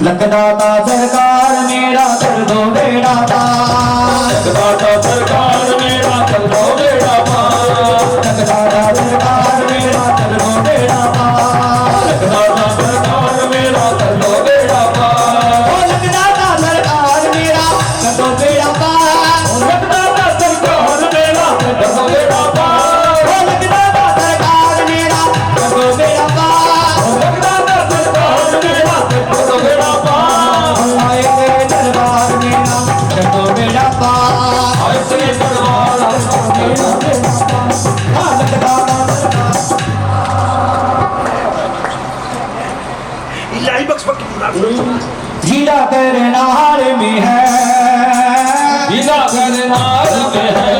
लखदाता सरकार मेरा कर दो बेड़ा पार, लखदाता सरकार मेरा कर दो बेड़ा पार, लखदाता सरकार मेरा कर दो बेड़ा पार, लखदाता सरकार मेरा कर दो बेड़ा पार, ओ लखदाता सरकार मेरा कर दो बेड़ा पार, लखदाता सरकार मेरा कर दो बेड़ा पार, ओ लखदाता सरकार मेरा कर दो बेड़ा पार, लखदाता सरकार मेरा कर दो बेड़ा पार। आए तेरे दरबार मेरा कर दो बेड़ा पार, ऐसे दरबार हाँ लखदाता इलाही बख्श पक्की पूरा करूंगा। जीरा करना हार में है, बिना करना में है,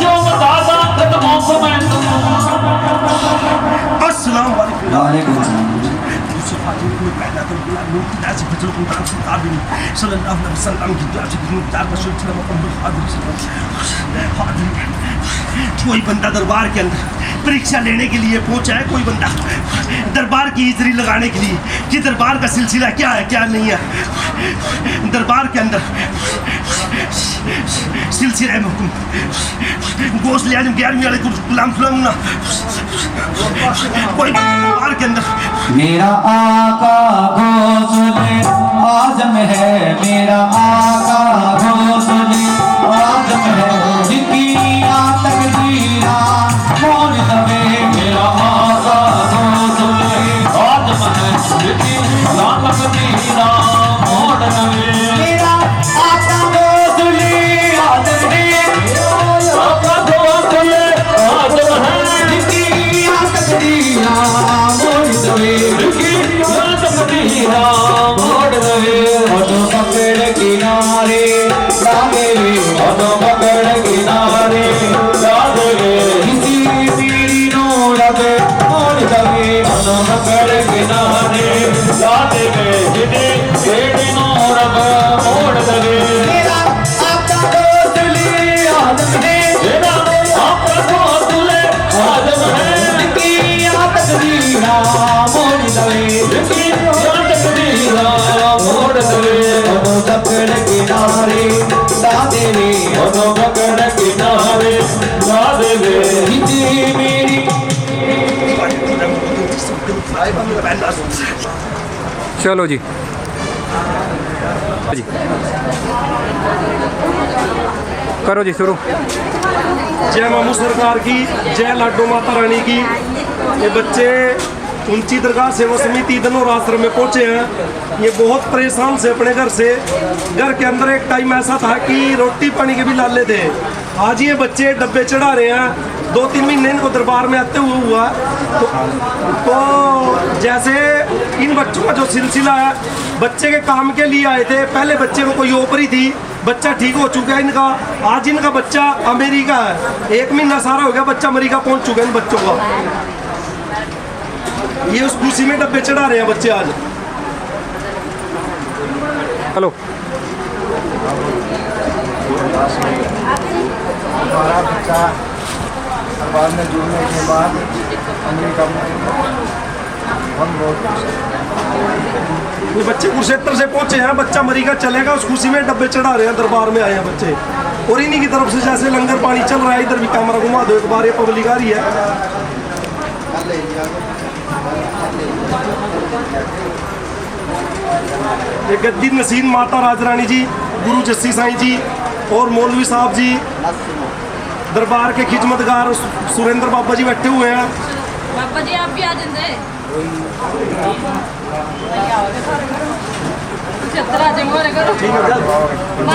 कोई बंदा दरबार के अंदर परीक्षा लेने के लिए पहुंचा है, कोई बंदा दरबार की हाजिरी लगाने के लिए कि दरबार का सिलसिला क्या है क्या नहीं है। दरबार के अंदर सिलसिला में हुक्म गोश्त ले आजम 11वीं वाले को गुलाम सुलाऊंगा। कोई दरबार के अंदर मेरा आका गौसुले आजम है, मेरा आका गौसुले आजम है, जिनकी तकदीरा मोड़ दबे। मेरा आका गौसुले आजम है, जिनकी तकदीरा मोड़ दबे। मेरा आका गौसुले आजम है, आका गौसुले आजम है, जिनकी तकदीरा मोड़ दबे। मोड़ दबे ओदो पकड़ किनारे लागे वे, ओदो पकड़ किनारे लागे वे, किसी पीड़ी नो रबे मोड़ दबे। ओदो पकड़ किनारे लागे वे, किसी पीड़ी नो रबे मोड़ दबे। मेरा आपका गौसुले आजम है, मेरा आपका गौसुले आजम है, जिनकी तकदीरा मोड़ दबे। मोड़ दबे ओदो पकड़ किनारे लागे वे, ओदो पकड़ किनारे लागे वे, किसी मेरी। चलो जी जी करो जी शुरू। जय मामू सरकार की, जय लाडो माता रानी की। ये बच्चे ऊंची दरगाह सेवा समिति दनोर आश्रम में पहुंचे हैं। ये बहुत परेशान से अपने घर से। घर के अंदर एक टाइम ऐसा था कि रोटी पानी के भी लाले थे। आज ये बच्चे डब्बे चढ़ा रहे हैं। 2-3 महीने इनको दरबार में आते हुए हुआ। तो जैसे इन बच्चों का जो सिलसिला है, बच्चे के काम के लिए आए थे। पहले बच्चे को कोई ओपरी थी, बच्चा ठीक हो चुका है इनका। आज इनका बच्चा अमेरिका है, 1 महीना सारा हो गया, बच्चा अमेरिका पहुंच चुका है इन बच्चों का। ये उस खुशी में डब्बे चढ़ा रहे हैं बच्चे आज। हेलो हमारा बच्चा दरबार में जुड़ने के बाद अमेरिका में हम बहुत खुश हैं। ये बच्चे कुरुक्षेत्र से पहुंचे हैं, बच्चा अमेरिका चलेगा, उस खुशी में डब्बे चढ़ा रहे हैं। दरबार में आए हैं बच्चे। और इन्हीं की तरफ से जैसे लंगर पानी चल रहा है, इधर भी कैमरा घुमा दो एक बार, ये पब्लिक आ रही है। ये गद्दी नसीन माता राजरानी जी, गुरु जस्सी साईं जी और मौलवी साहब जी, दरबार के खिदमतगार सुरेंद्र बाबा जी बैठे हुए हैं। बाबा जी आप भी आ जाते